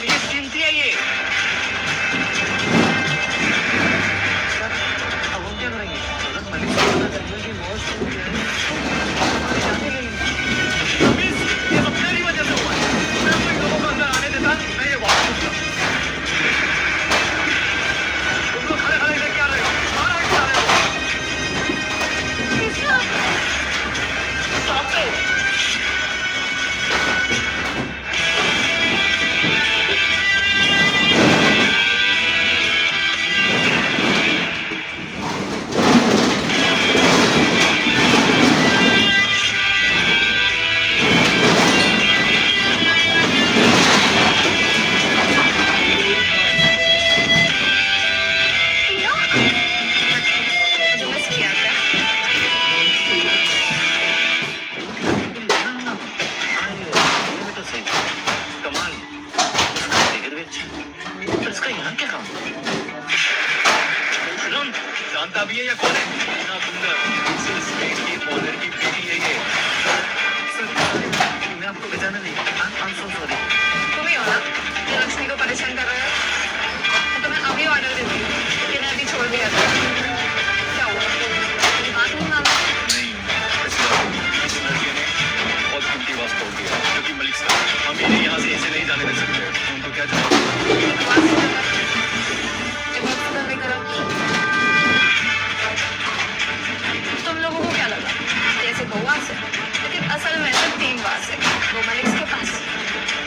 ये कीमती है ये। अब हम क्या करेंगे? अगर मलिक साहब को पता चल गया कि मौत हो गया है, तो हमारी जानें लेंगे।
मिस, ये सब मेरी वजह से हुआ है। मैं कोई लोगों को अंदर आने देता, मैं ये वापस करता। तुम लोग खड़े खड़े इधर क्या रहे हो? बाहर आके क्या रहे हो?
Stop it!
जो मिस किया था।
कमाल, उसका फिगर भी अच्छा है। पर इसका यहाँ क्या काम?
जानता भी है या कौन है? इतना सुंदर, इस स्टेट की ऑनर की बेटी है ये।
सर, मैं आपको पहचाना नहीं। I'm so sorry.
तुम ही हो ना जो लक्ष्मी को परेशान कर रहे हो? मैं तुम्हें अभी ऑर्डर देती हूँ कि मैं अभी छोड़ दिया था। क्या हुआ? मेरी बात नहीं माना?
नहीं, ऐसी बात नहीं। इस लड़के ने बहुत कीमती वास्ता हो गया, क्योंकि मलिक साहब हम इन्हें यहाँ से ऐसे नहीं जाने दे सकते। उनको क्या चाहिए?
बकवास नहीं करना। ये बात तो नहीं करो। तुम लोगों को क्या लगा जैसे 2 वार से, लेकिन असल में सिर्फ 3 वार से। वो मलिक के पास,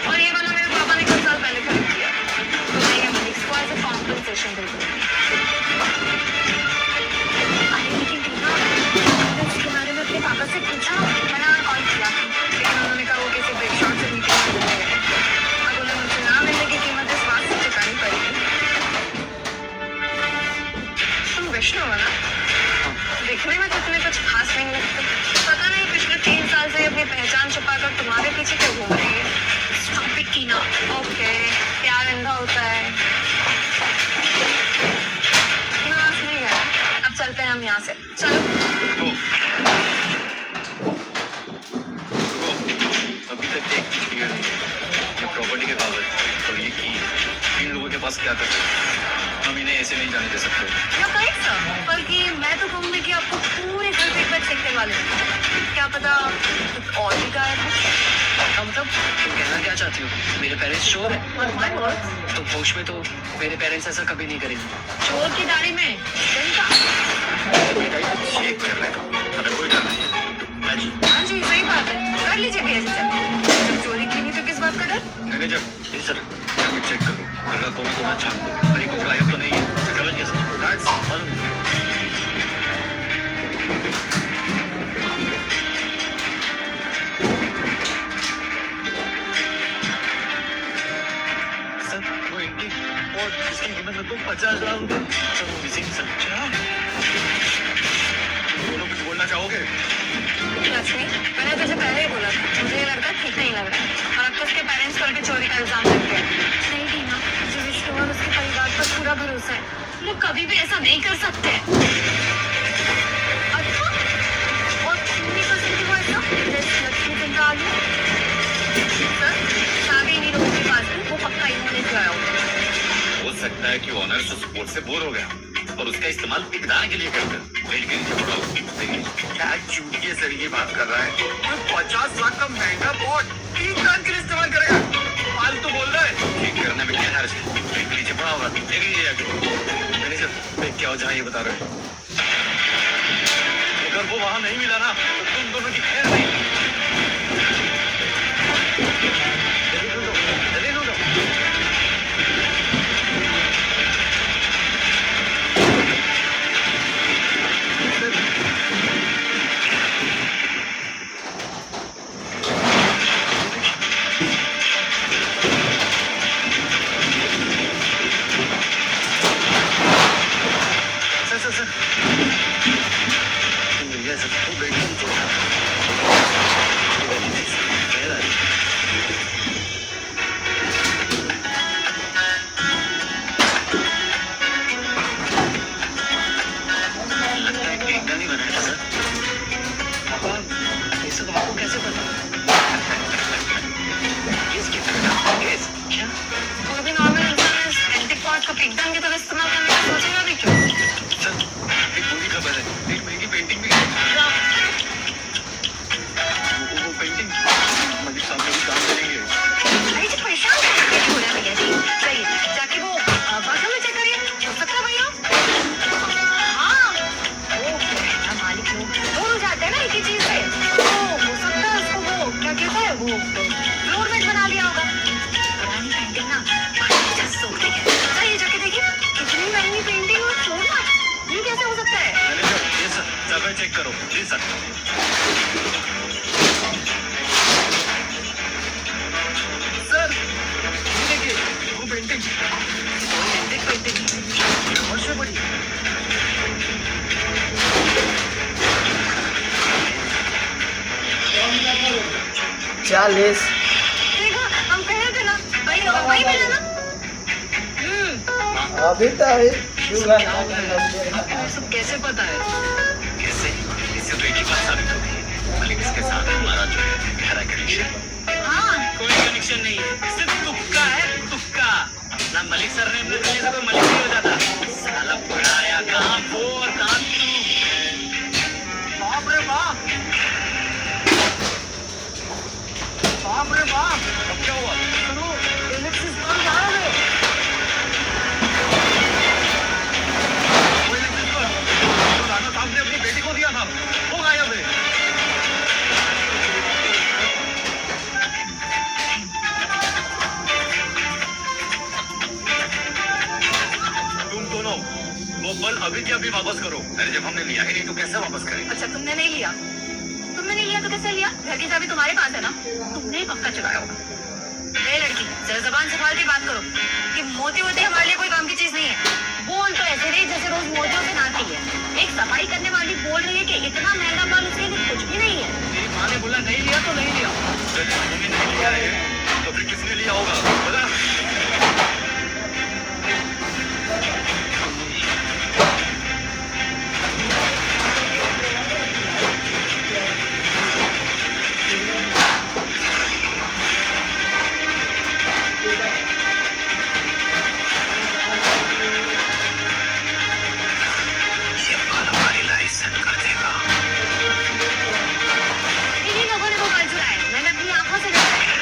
और ये वाला मेरे पापा ने कुछ साल पहले खरीद किया, तो मैं ये मलिक को एज ए कॉम्पनसेशन दे दूँगी। अरे लेकिन टीना, मैंने इसके बारे में अपने पापा से पूछा, मैंने कॉल किया, लेकिन उन्होंने कहा वो किसी बिग शॉट से मीटिंग में गए हैं। अब उन्हें मुझसे ना मिलने की कीमत इस बात से चुकानी पड़ेगी। तुम विष्णु हो ना? दिखने में तो तुम्हें कुछ खास नहीं लगता। पता नहीं पिछले 3 साल से अपनी पहचान छुपाकर तुम्हारे पीछे क्यों घूम रही है? Stop it, Tina. ओके, प्यार अंधा होता है। यहाँ नहीं है, अब चलते हैं हम यहाँ से। चलो।
रुको। अभी तक एक चीज क्लियर नहीं है। ये प्रॉपर्टी के कागज और ये की इन लोगों के पास क्या करते हैं? हम इन्हें ऐसे नहीं जाने दे सकते।
क्या करें सर? बल्कि मैं तो कहूँगी कि आपको पूरे घर पे एक बार चेक करवा लें। क्या पता कुछ और भी गायब हो।
मतलब तुम कहना क्या चाहती हो? मेरे पेरेंट्स चोर हैं।
और my word,
तो होश में तो मेरे पेरेंट्स ऐसा कभी नहीं करेंगे।
चोर की दाढ़ी में जनता।
चेक कर रहे हो, हमें कोई डर नहीं है। हाँ जी।
हाँ जी, सही बात है, कर लीजिए भी ऐसे चेक। जब चोरी की नहीं तो किस बात का डर?
मैनेजर, जी सर, मैं चेक करूँ। अगर कोई तो अच्छा, अरे कुछ गायब तो नहीं है। गलत कैसे? That's all. सर, वो इनकी और इसकी कीमत लगभग 50,000 रुपये। सर, वो मिसिंग सर। क्या? बोलो, कुछ बोलना चाहोगे?
लक्ष्मी, मैंने तुझे पहले ही बोला था, मुझे ये लड़का ठीक नहीं लग रहा है। और अब तो उसके पेरेंट्स पर भी चोरी का इल्जाम लगते हैं। नहीं दीना, मुझे विष्णु और उसके परिवार पर पूरा भरोसा है। लोग कभी भी ऐसा नहीं कर सकते। अच्छा, और नहीं कर सकते वो ऐसा? जैसे लक्ष्मी जिंदा आ गई। सर, चाबी नहीं लोगों के पास है, वो पक्का इन्होंने चुराया होगा।
हो सकता है कि ओनर स्पोर्ट से बोर हो गया और उसका इस्तेमाल पिघलाने के लिए करता है। क्या चूतिए सर ये बात कर रहा है? और 50 लाख का महंगा बोर्ड 3 लाख के लिए इस्तेमाल करेगा? फालतू बोल रहा है। ठीक करने में क्या हर्ज है? नीचे पड़ा होगा, देख लीजिए जाके। मैनेजर, देख क्या हो जहाँ ये बता रहे हैं। अगर वो वहाँ नहीं मिला ना तो तुम दोनों की खैर नहीं। जल्दी ढूंढो। सर ये सब तो बेडरूम तो लगता है केक नहीं बनाया था सर। पापा, ये सब आपको कैसे पता? Yes, क्या?
कोई भी नॉर्मल इंसान इस एंटीक पॉट का पिगदान की तरह इस्तेमाल करने का सोचेगा भी क्यों?
सर, एक बुरी खबर है, एक महंगी पेंटिंग भी है। वो पेंटिंग मलिक साहब को भी काम करेंगे।
अरे जी परेशान हो रहा है भैया जी। चाहिए जाके वो बाथरूम में चेक करिए, हो सकता है भैया। हाँ, वो ना मालिक लोग बोल जाते हैं ना एक ही चीज से, तो हो सकता है उसको वो क्या कहता है वो फ्लोर मैट बना लिया होगा। पुरानी पेंटिंग ना जस्ट सोचती है। चाहिए जाके देखिए कितनी महंगी पेंटिंग और फ्लोर मैट, ये कैसे हो सकता है?
मैनेजर, ये सर जगह चेक करो। जी सर। सर, ये देखिए वो पेंटिंग,
एंटीक पेंटिंग वर्षों बड़ी।
40।
देखो हम कह रहे थे ना, वही होगा, वही मिला ना।
अभी तो अभी शुगर
ये सब कैसे पता है?
कैसे? इससे तो एक ही बात साबित होती है, मलिक इसके साथ हमारा जो है गहरा कनेक्शन।
हाँ,
कोई कनेक्शन नहीं है, सिर्फ तुक्का है, तुक्का। ना मलिक सर ने अपने दिल्ली से तो मलिक ही हो जाता। साला बड़ा आया कहाँ वो और कहाँ तू। बाप रे बाप, बाप रे बाप। अब क्या हुआ? सुनो, इलेक्ट्रिस बल्ब गायब है। वो इलेक्ट्रिस बल्ब जो राणा साहब ने अपनी बेटी को दिया था, वो गायब है। तुम दोनों वो बल्ब अभी के अभी वापस करो। अरे जब हमने लिया ही नहीं तो कैसे वापस करें?
अच्छा तुमने नहीं लिया, तुमने नहीं लिया तो कैसे लिया? घर की चाबी तुम्हारे पास है ना, तुमने ही पक्का चुराया होगा। ए लड़की, जरा जबान संभाल के बात करो कि मोती वोती हमारे लिए कोई काम की चीज नहीं है। बोल तो ऐसे रही जैसे रोज मोतियों से नहाती है। एक सफाई करने वाली बोल रही है कि इतना महंगा माल उसके लिए कुछ भी नहीं है।
मेरी माँ ने बोला नहीं लिया तो नहीं लिया।
चलिए, हमने नहीं लिया है तो फिर किसने लिया होगा बता। ये बाल हमारी लाइफ सेट कर देगा।
इन्हीं लोगों ने वो माल चुराया है, मैंने अपनी आंखों से देखा है।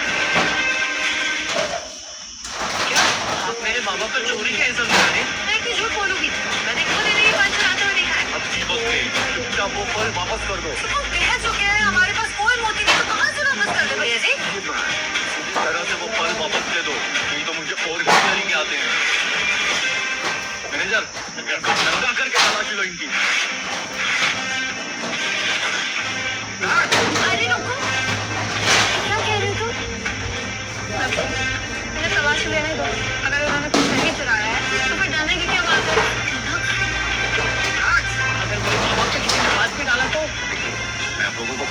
क्या आप मेरे बाबा पर चोरी का इल्जाम लगा रहे हैं?
मैं क्यों झूठ बोलूंगी? मैंने खुद इन्हें ये माल चुराते हुए देखा है।
अब जीवत में चुपचाप वो बल्ब वापस कर दो।
तो तुम कह चुके हैं हमारे पास कोई मोती नहीं, तो कहाँ से वापस कर दे भैया जी?
इस तरह से वो बल्ब वापस दे दो, नहीं तो मुझे और भी तरीके आते हैं। मैनेजर, घर को नंगा करके तलाशी लो इनकी।
अरे रुको, क्या कह रहे हो तुम? मुझे तलाशी लेने दो। अगर उन्होंने कुछ नहीं चुराया है तो फिर डरने की क्या बात है?
अगर मेरे बाबा पे किसी ने हाथ भी डाला तो
मैं आप लोगों को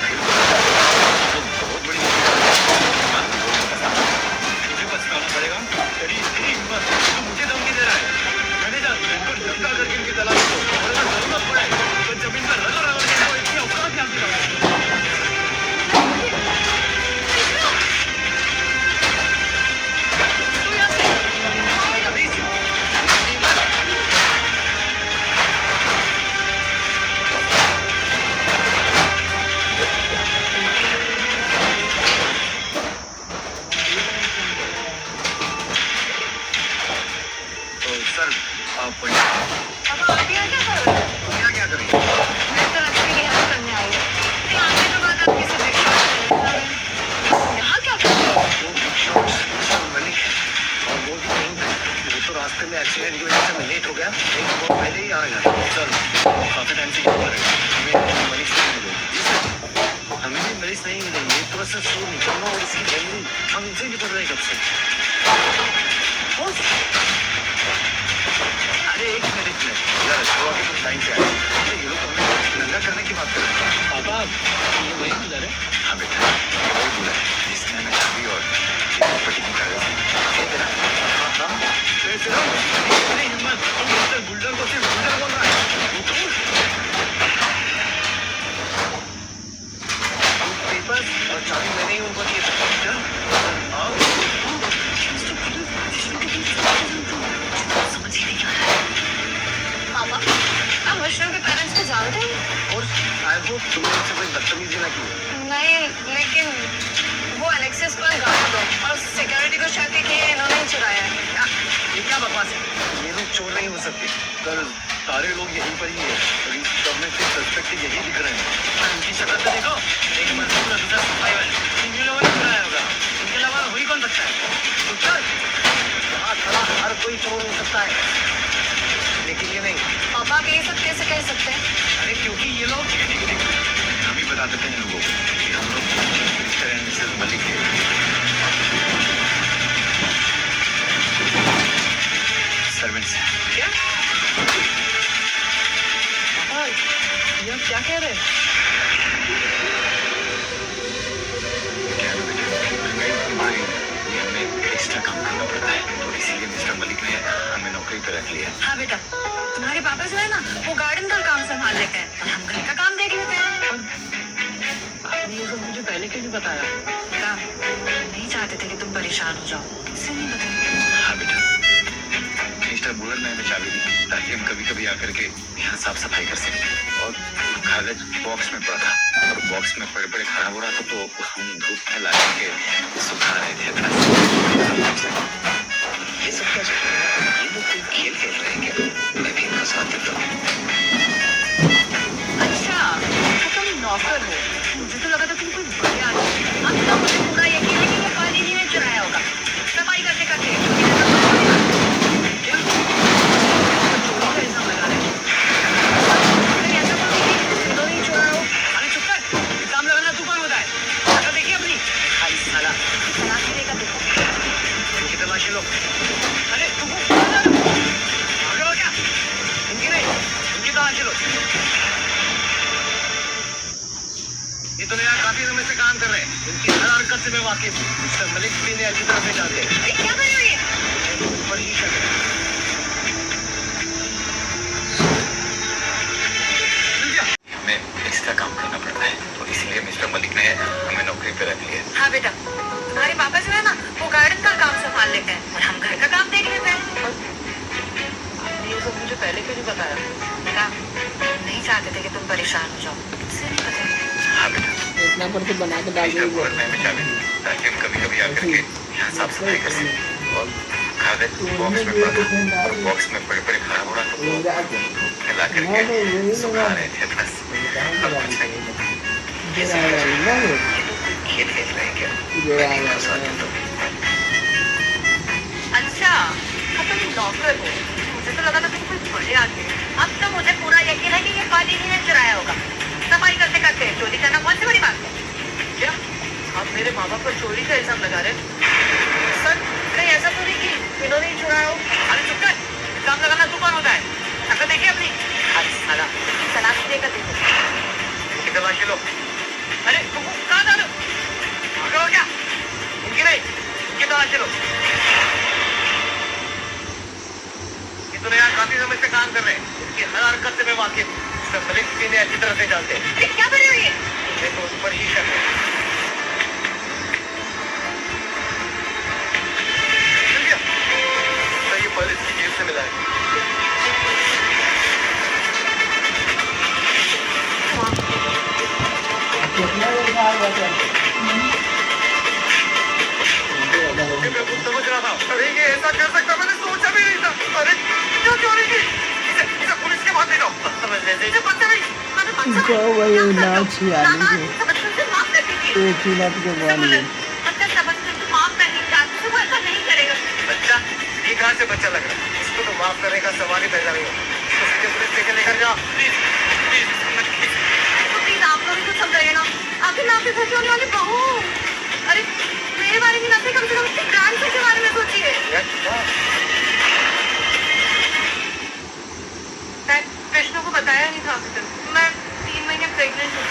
सर
पापा आप यहाँ क्या कर रहे हो?
तुम यहाँ क्या कर रही हो?
मैं तो लक्ष्मी की हेल्प करने आई हूँ। फिर आने के बाद आपकी से यहाँ क्या कर रहे हो?
वो बिग शॉट्स मिस्टर मलिक है और वो भी कहीं पे वो तो रास्ते में एक्सीडेंट की वजह से मैं लेट हो गया नहीं तो वो पहले ही आ गया सर काफी टाइम से क्यों कर रहे हो हमें मलिक से नहीं मिले जी सर हमें भी मलिक नहीं मिलेंगे थोड़ा सा शो निकलना और इसकी फैमिली हम इनसे निकल रहे हैं कब से अरे एक मिनट यार शो आके तुम टाइम पे आए ये लोग हमें नंगा करने की बात कर रहे हैं पापा ये वही गुजर है हाँ बेटा ये वही गुजर है जिसने हमें चाबी और प्रॉपर्टी की कागज ठीक है ना हाँ नहीं हिम्मत तुम मिस्टर बुल्डर को सिर्फ बुल्डर बोल रहा है पेपर और चाबी मैंने ही उनको दिए थे
समझ ही नहीं आ रहा है।
पापा आप वैष्णव के पेरेंट्स को जानते हैं?
और आई होप तुमने उनसे कोई बदतमीजी ना की
नहीं, लेकिन वो एलेक्सिस पर गाना दो और सिक्योरिटी को शक है कि इन्होंने ही चुराया है।
ये क्या बकवास है ये लोग चोर नहीं हो सकते कल सारे लोग यहीं पर ही है और इस सब में से सस्पेक्ट यही दिख रहे हैं इनकी शक्ल तो देखो एक मजदूर और दूसरा सफाई वाला इन लोगों ने चुराया होगा इनके अलावा वही कौन सकता है तो चल यहाँ खड़ा हर कोई चोर हो सकता है लेकिन ये नहीं
पापा आप ये सब कैसे कह सकते हैं?
अरे क्योंकि ये लोग हम ही बता देते हैं लोगों को कि हम लोग मिस्टर एंड मिसेस मलिक है सर्वेंट्स
क्या? ये आप क्या कह रहे हैं?
क्या है बेटा महंगाई इतनी बढ़ गई ये हमें एक्स्ट्रा काम करना पड़ता है तो इसीलिए मिस्टर मलिक ने हमें नौकरी पे रख लिया
हाँ बेटा, तुम्हारे पापा जो है ना वो गार्डन का काम संभाल लेते हैं और हम घर का काम देख लेते हैं।
आपने ये सब मुझे पहले क्यों नहीं बताया
बेटा, नहीं चाहते थे कि तुम परेशान हो जाओ, इसलिए नहीं बताया।
हाँ बेटा मिस्टर बुलर ने हमें चाबी दी ताकि हम कभी कभी आकर के यहाँ साफ सफाई कर सकें और कागज बॉक्स में पड़ा था और बॉक्स में पड़े पड़े खराब हो रहा था तो हम धूप में ला के सुखा रहे थे ये सब क्या चल रहा है ये लोग कोई खेल खेल रहे हैं क्या मैं भी इनका साथ देता हूँ
अच्छा, तो तुम नौकर हो, मुझे तो लगा था तुम कोई बड़े आदमी। अब तो मुझे पूरा यकीन है कि ये पानी नहीं ने चुराया होगा। सफाई करते करते
चोरी का इल्जाम लगा रहे हैं
नहीं, ऐसा बोलो कि इन्होंने ही चुराया हो।
अरे चुप कर इल्जाम लगाना तू कौन होता है शक्ल देखिए अपनी खाली साला
तलाशी देकर देखो।
इनकी तलाशी लो
अरे तुम आगे हो क्या इनकी नहीं इनकी तलाशी लो ये तो यहाँ काफी समय से काम कर रहे हैं इनकी हर हरकत से मैं वाकिफ हूँ मिस्टर मलिक भी ने अच्छी तरह पहचानते हैं
अरे क्या कर रहे हो ये?
ऊपर ही शक है हमें एक्स्ट्रा काम करना पड़ता है तो इसीलिए मिस्टर मलिक ने हमें नौकरी पे रख लिया
हाँ बेटा, तुम्हारे पापा जो है ना वो गार्डन का काम संभाल लेते हैं और हम घर का काम देख लेते हैं।
आपने ये सब मुझे पहले क्यों नहीं बताया
बेटा, नहीं चाहते थे कि तुम परेशान हो जाओ, इसलिए नहीं बताया।
हाँ बेटा
इतना पर तो बना के डाल
मिस्टर बुलर ने हमें चाबी दी ताकि हम कभी कभी आकर के यहाँ साफ सफाई कर सकें और कागज बॉक्स में पड़ा था और बॉक्स में पड़े पड़े खराब हो रहा था तो धूप में ला करके सुखा रहे थे बस अब कुछ नहीं ये सब क्या चल रहा है? ये लोग कोई खेल खेल रहे हैं क्या मैं भी इनका साथ देता हूँ
अच्छा, तो तुम नौकर हो, मुझे तो लगा था तुम कोई बड़े आदमी हो। अब तो मुझे पूरा यकीन है कि ये पानी ही ने चुराया होगा। सफाई करते करते चोरी करना कौन सी बड़ी बात है?
क्या आप मेरे माँ बाप पर चोरी का इल्जाम लगा रहे हैं
सर, कहीं ऐसा तो नहीं कि इन्होंने ही चुराया हो?
अरे चुप कर इल्जाम लगाना तू कौन होता है शक्ल देखिए अपनी खाली साला
तलाशी देकर देखो।
इनकी तलाशी लो
अरे तुम कहाँ जा रहे हो आगे हो क्या इनकी नहीं इनकी तलाशी लो ये तो यहाँ काफी समय से काम कर रहे हैं इनकी हर हरकत से मैं वाकिफ हूँ मिस्टर मलिक भी ने अच्छी तरह से जानते हैं
अरे क्या कर रहे हो ये?
मैं तो उस पर ही शक है मिल गया सर ये पर्स इसकी जेब से मिला है
कितना देखा हुआ था
मैं कुछ समझ रहा था अरे ये ऐसा कर सकता मैंने सोचा भी नहीं था अरे
वही नाच ही आ रही है।
तबस्सुम से माफ कर दीजिए।
एक ही नाच के बाद में
मतलब तबस्सुम को माफ कर दीजिए, आगे से वो ऐसा नहीं करेगा।
बच्चा, ये कहाँ से बच्चा लग रहा है? इसको तो माफ करने का सवाल ही पैदा नहीं होगा। इसको सीधे पुलिस स्टेशन लेकर जाओ, प्लीज प्लीज प्लीज।
तो प्लीज आप लोग भी कुछ समझाइए ना, आखिर मैं आपके घर से होने वाली बहू हूँ। अरे मेरे बारे में ना कम से कम उसके ग्रैंडसन के बारे में सोचिए। मैं कृष्ण को बताया नहीं था अभी तक, मैं 3 महीने प्रेग्नेंट हूँ।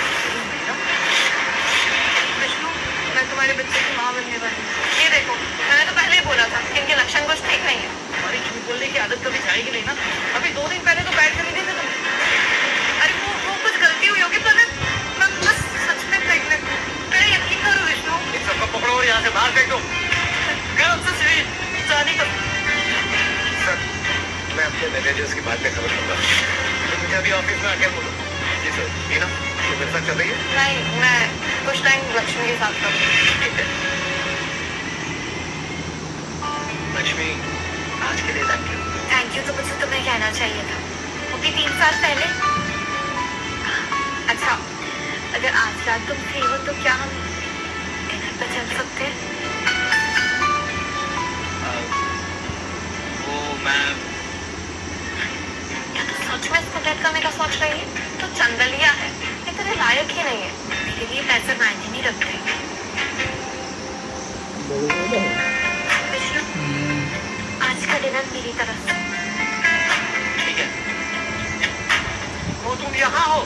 विष्णु, मैं तुम्हारे बच्चे की माँ बनने वाली हूँ। ये देखो, मैंने तो पहले ही बोला था कि इनके लक्षण कुछ ठीक नहीं है।
हमारी झूठ बोलने की आदत कभी जाएगी नहीं ना।
अभी 2 दिन पहले तो बैठ कर नहीं थे तुम। अरे वो कुछ गलती हुई होगी, पर मैं बस सच में प्रेग्नेंट हूँ। मेरा यकीन करो विष्णु।
इन सबको पकड़ो और यहाँ से बाहर फेंक दो।
जाने का
सर, मैं अपने मैनेजर्स की बात में खबर दूंगा। तो मुझे अभी ऑफिस में आके बोलो। जी सर, ये ना तो मेरे साथ चल रही है।
नहीं, मैं कुछ टाइम लक्ष्मी के साथ करूँ।
ठीक है लक्ष्मी, आज के लिए थैंक यू।
तो मुझे तुम्हें कहना चाहिए था, वो भी 3 साल पहले। अच्छा, अगर आज रात तुम फ्री हो तो क्या हम डिनर पर चल सकते हैं?
वो मैं
क्या तू सच में इसको डेट करने का सोच रही है? तो चंदलिया है, ये तेरे लायक ही नहीं है। मेरे लिए पैसे मायने नहीं रखते। विष्णु, आज का डिनर मेरी तरफ से।
ठीक है। वो तुम यहाँ हो।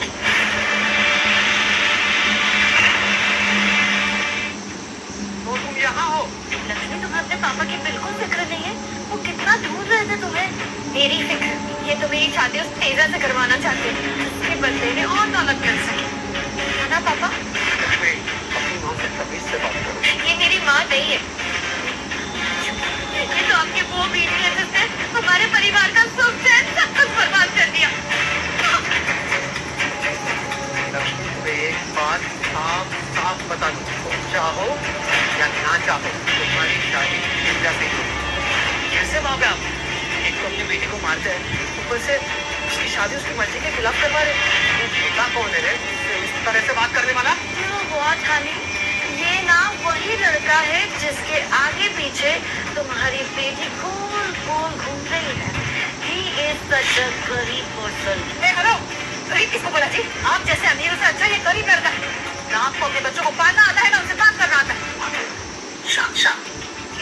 वो तुम यहाँ हो।
लक्ष्मी, तुम्हें अपने पापा की बिल्कुल फिक्र नहीं है। वो कितना ढूंढ रहे थे तुम्हें। मेरी फिक्र, ये तो मेरी शादी उस तेजा से करवाना चाहते हैं, उसके बदले में और दौलत कर सके, है ना पापा?
लक्ष्मी, अपनी माँ से तमीज से बात करो।
ये मेरी माँ नहीं है, ये तो आपकी वो बीवी है जिसने हमारे परिवार का सुख चैन सब कुछ बर्बाद कर दिया।
लक्ष्मी, तुम्हें एक बात साफ साफ बता दूं, तुम चाहो या ना चाहो तुम्हारी शादी तेजा से ही होगी। कैसे बाप है आप? एक तो अपनी बेटी को मारते हैं, ऊपर से उसकी शादी उसकी मर्जी के खिलाफ करवा रहे। वो बेटा कौन है रे इस तरह से बात करने वाला?
क्यों हुआ थाली? ये ना वही लड़का है जिसके आगे पीछे तुम्हारी बेटी गोल गोल घूम रही है। He is such a गरीब person।
हेलो, गरीब किसको बोला जी? आप जैसे अमीरों से अच्छा ये गरीब लड़का है ना। आपको अपने बच्चों को पालना आता है ना उनसे बात करना आता है।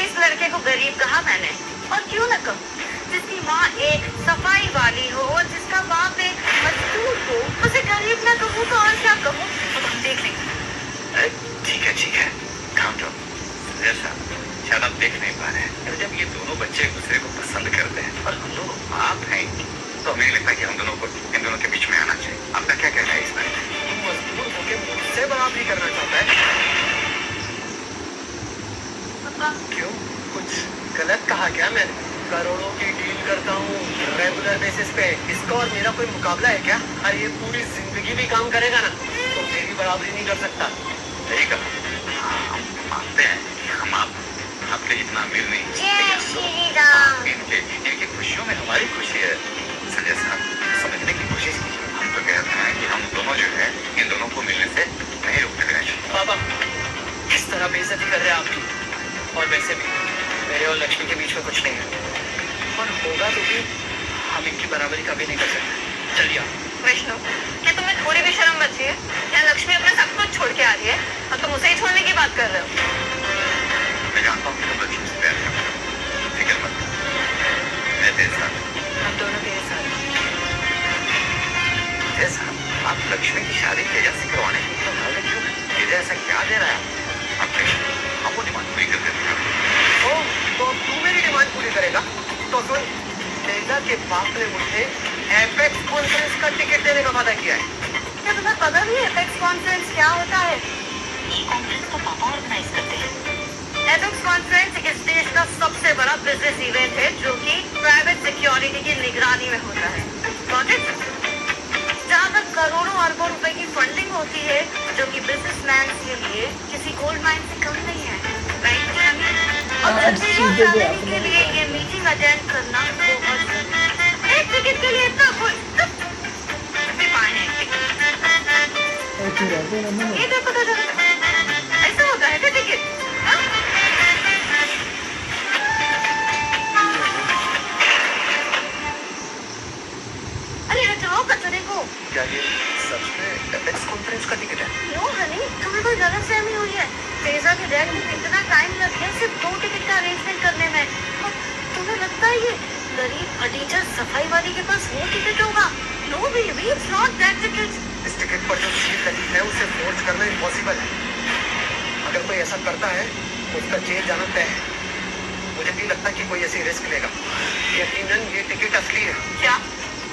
इस लड़के को गरीब कहा मैंने, और क्यों न कहूं, जिसकी माँ एक सफाई वाली हो और जिसका बाप एक मजदूर हो, उसे गरीब न कहूँ तो और क्या कहूँ?
अब हम देख लेंगे।
ठीक है काम जाओ। जैसा शायद आप देख नहीं पा रहे हैं, जब ये दोनों बच्चे एक दूसरे को पसंद करते हैं और हम दोनों बाप हैं, तो हमें लगता है कि हम दोनों को इन दोनों के बीच में आना चाहिए। आपका क्या कहना है इस बारे में? तुम मजबूर होकर मुझसे बराबरी करना चाहता है? क्यों, कुछ गलत कहा क्या मैंने? करोड़ों की डील करता हूँ रेगुलर बेसिस पे, इसका और मेरा कोई मुकाबला है क्या? अरे ये पूरी जिंदगी भी काम करेगा ना तो मेरी बराबरी नहीं कर सकता। सही कहा, हम मानते हैं हम आपके जितना अमीर नहीं,
जय श्री राम।
इनकी खुशियों में हमारी खुशी है। संजय साहब, समझने की कोशिश कीजिए। हम तो कहते हैं कि हम दोनों जो है इन दोनों को मिलने से नहीं रोकते रहे। बाबा, किस तरह बेइज्जती कर रहे हैं आपकी? और वैसे भी मेरे और लक्ष्मी के बीच में कुछ नहीं है, और होगा तो भी हम इनकी बराबरी कभी नहीं कर सकते। चलिए
विष्णु, क्या तुम्हें थोड़ी भी शर्म बची है? या लक्ष्मी अपना सब कुछ छोड़ के आ रही है और तुम उसे ही छोड़ने की बात कर रहे हो?
मैं जानता हूँ कि तुम लक्ष्मी से प्यार करते हो, फिक्र मत करो, मैं तेरे साथ हूँ।
हम दोनों तेरे साथ हैं।
जैसा आप लक्ष्मी की शादी तेजा से करवाने के लिए तो भाग क्यों? तेजा ऐसा क्या दे रहा है आपके? हम वो डिमांड पूरी कर देते हैं। ओ, तो अब तू मेरी डिमांड पूरी करेगा? तो सुन, तेजा के बाप ने मुझे एपेक्स कॉन्फ्रेंस का टिकट देने का वादा किया है।
क्या तुम्हें पता नहीं एपेक्स कॉन्फ्रेंस क्या होता है?
ये कॉन्फ्रेंस तो पापा ऑर्गेनाइज करते हैं।
एपेक्स कॉन्फ्रेंस इस देश का सबसे बड़ा बिजनेस इवेंट है जो कि प्राइवेट सिक्योरिटी की निगरानी में होता है। Got it? जहाँ पर करोड़ों अरबों रुपए की फंडिंग होती है जो कि बिजनेसमैन के लिए किसी गोल्ड माइन से कम नहीं है, राइट? और जल्दी जाने के लिए ये मीटिंग अटेंड करना बहुत जरूरी है। एक टिकट के लिए इतना कुछ भी पाए हैं।
तो रहते रहना
ये तो पता चला ऐसा होता है क्या टिकट? हाँ? अरे हटाओ कचरे को।
क्या ये सच में एक्स कॉन्फ्रेंस का टिकट है?
नो हनी, तुम्हें कोई गलतफहमी हुई है। तेजा के डैड को कितना टाइम लग गया सिर्फ 2 टिकट का अरेंजमेंट करने में। और तुम्हें लगता है ये गरीब फटीचर सफाई वाली के पास वो टिकट होगा? No baby, it's not that ticket.
इस टिकट पर जो सील लगी है उसे फोर्ज करना इम्पॉसिबल है। अगर कोई ऐसा करता है तो उसका जेल जाना तय है। मुझे नहीं लगता कि कोई ऐसी रिस्क लेगा। यकीनन ये टिकट असली है।
क्या?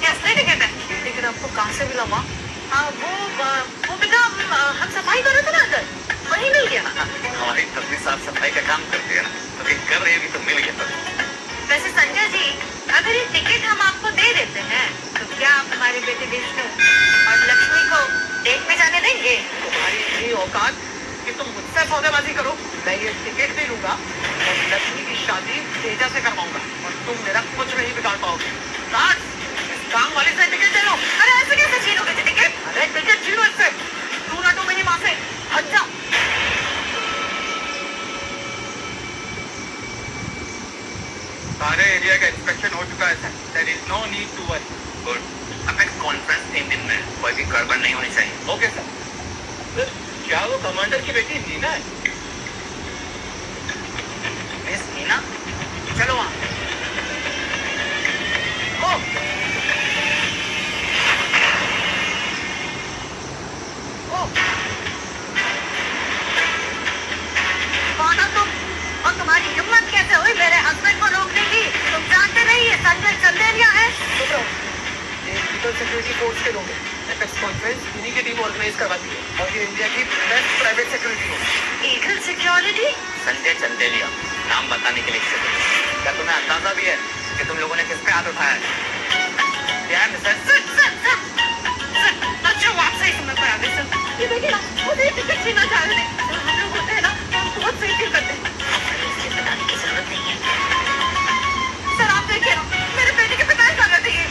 ये असली टिकट है? टिकट आपको कहाँ से मिला माँ? वो बेटा हम सफाई कर रहे थे ना अंदर, वही मिल गया।
हमारी तस्वीर साफ सफाई का काम करती है ना, तो फिर कर रही है तो मिल गया।
वैसे संजय जी, अगर ये टिकट हम आपको दे देते हैं तो क्या आप हमारे बेटे विष्णु और लक्ष्मी को डेट में जाने देंगे?
तुम्हारी इतनी औकात कि तुम मुझसे सौदेबाजी करो। मैं ये टिकट भी लूंगा और लक्ष्मी की शादी तेजा से करवाऊंगा और तुम मेरा कुछ नहीं बिगाड़ पाओगे। काश, इस काम वाले से टिकट ले लो।
अरे ऐसे कैसे छीनोगे जी टिकट?
अरे टिकट छीनो इससे। तू ना तो मेरी माँ से हट जा।
सारे एरिया का इंस्पेक्शन हो चुका है sir. There is no need to worry.
Good. अब एक कॉन्फ्रेंस 3 दिन में कोई भी गड़बड़ नहीं होनी चाहिए।
Okay sir. सर, क्या वो कमांडर की बेटी नीना है?
मिस नीना, चलो वहाँ। ओ,
कौन हो तुम? और तुम्हारी हिम्मत कैसे हुई मेरे हस्बैंड को रोकने की? तुम जानते नहीं ये संजय चंदेलिया है।
चुप रहो। ये लीगल सिक्योरिटी फोर्स के लोग हैं। एपेक्स कॉन्फ्रेंस इन्हीं की टीम ऑर्गेनाइज करवाती है और ये इंडिया की बेस्ट प्राइवेट सिक्योरिटी है।
Eagle security?
संजय चंदेलिया नाम बताने के लिए सिक्योरिटी। क्या तुम्हें अंदाजा भी है कि तुम लोगों ने किस पे हाथ उठाया है? क्या है मिस्टर?
अच्छा वो आप सही समय पर आ गए सर। ये देखिए ना, मुझे टिकट छीनना चाह रहे थे। हम लोग होते हैं ना, तो हम बहुत सही फील करते हैं।
इसलिए बताने की जरूरत नहीं है।
सर आप देखिए ना, मेरे बेटे के पिता कर रहे थे ये।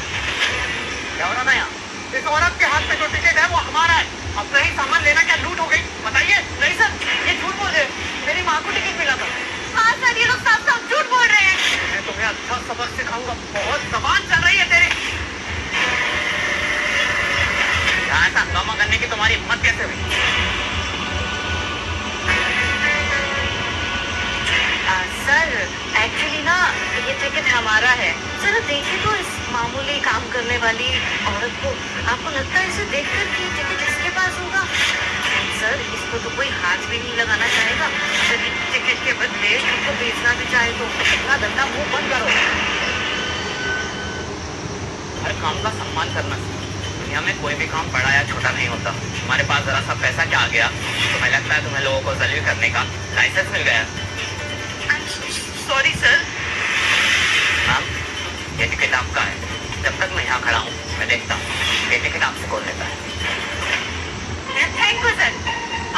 क्या हो रहा था यहाँ? इस औरत के हाथ में जो टिकट है वो हमारा है। अब नहीं सामान लेना क्या लूट हो गई? बताइए।
नहीं सर, ये झूठ बोल रहे हैं। मेरी माँ को टिकट मिला था। हाँ सर, ये लोग साफ साफ झूठ बोल रहे हैं।
मैं तुम्हें अच्छा सबक सिखाऊंगा। बहुत जबान चल रही है तेरी। यहाँ ऐसा हंगामा करने की तुम्हारी हिम्मत कैसे हुई?
सर एक्चुअली ना ये टिकट हमारा है। सर देखिए तो इस मामूली काम करने वाली औरत को, आपको लगता है इसे देखकर कि ये टिकट इसके पास होगा? सर इसको तो कोई हाथ भी नहीं लगाना चाहेगा। यदि टिकट के बदले इसको बेचना भी चाहे तो
अपना धंधा मुंह बंद करो। हर काम का सम्मान करना सीखो। दुनिया में कोई भी काम बड़ा या छोटा नहीं होता। तुम्हारे पास जरा सा पैसा क्या आ गया, तुम्हें लगता है तुम्हें लोगों को जलील करने का लाइसेंस मिल गया।
Sorry sir.
मैम, ये टिकट आपका है। जब तक मैं यहाँ खड़ा हूँ मैं देखता हूँ ये टिकट आपसे कौन लेता है।
Thank you sir.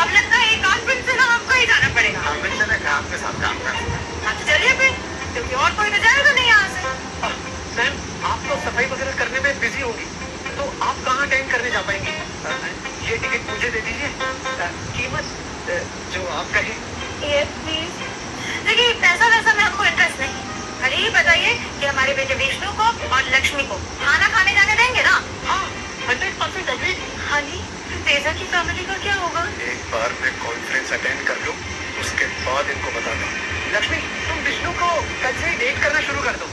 अब लगता है ये कॉन्फ्रेंस से ना हमको ही जाना पड़ेगा।
कन्वेंशन है, आपके साथ काम करना है।
हाँ तो चलिए फिर, क्योंकि और कोई तो जाएगा नहीं यहाँ से।
मैम, आप तो सफाई वगैरह करने में बिजी होगी, तो आप कहाँ अटेंड करने जा पाएंगी? ये टिकट मुझे दे दीजिए। कीमत जो आप कहें।
Yes, please. देखिए पैसा वैसा में हमको इंटरेस्ट नहीं। खाली ये बताइए कि हमारे बेटे विष्णु को और लक्ष्मी को खाना खाने जाने देंगे ना?
हाँ, 100% अग्री।
हाँ जी, तेजा की फैमिली का क्या होगा?
एक बार मैं कॉन्फ्रेंस अटेंड कर लूं, उसके बाद इनको बता दूं।
लक्ष्मी, तुम विष्णु को कल से ही डेट करना शुरू कर दो।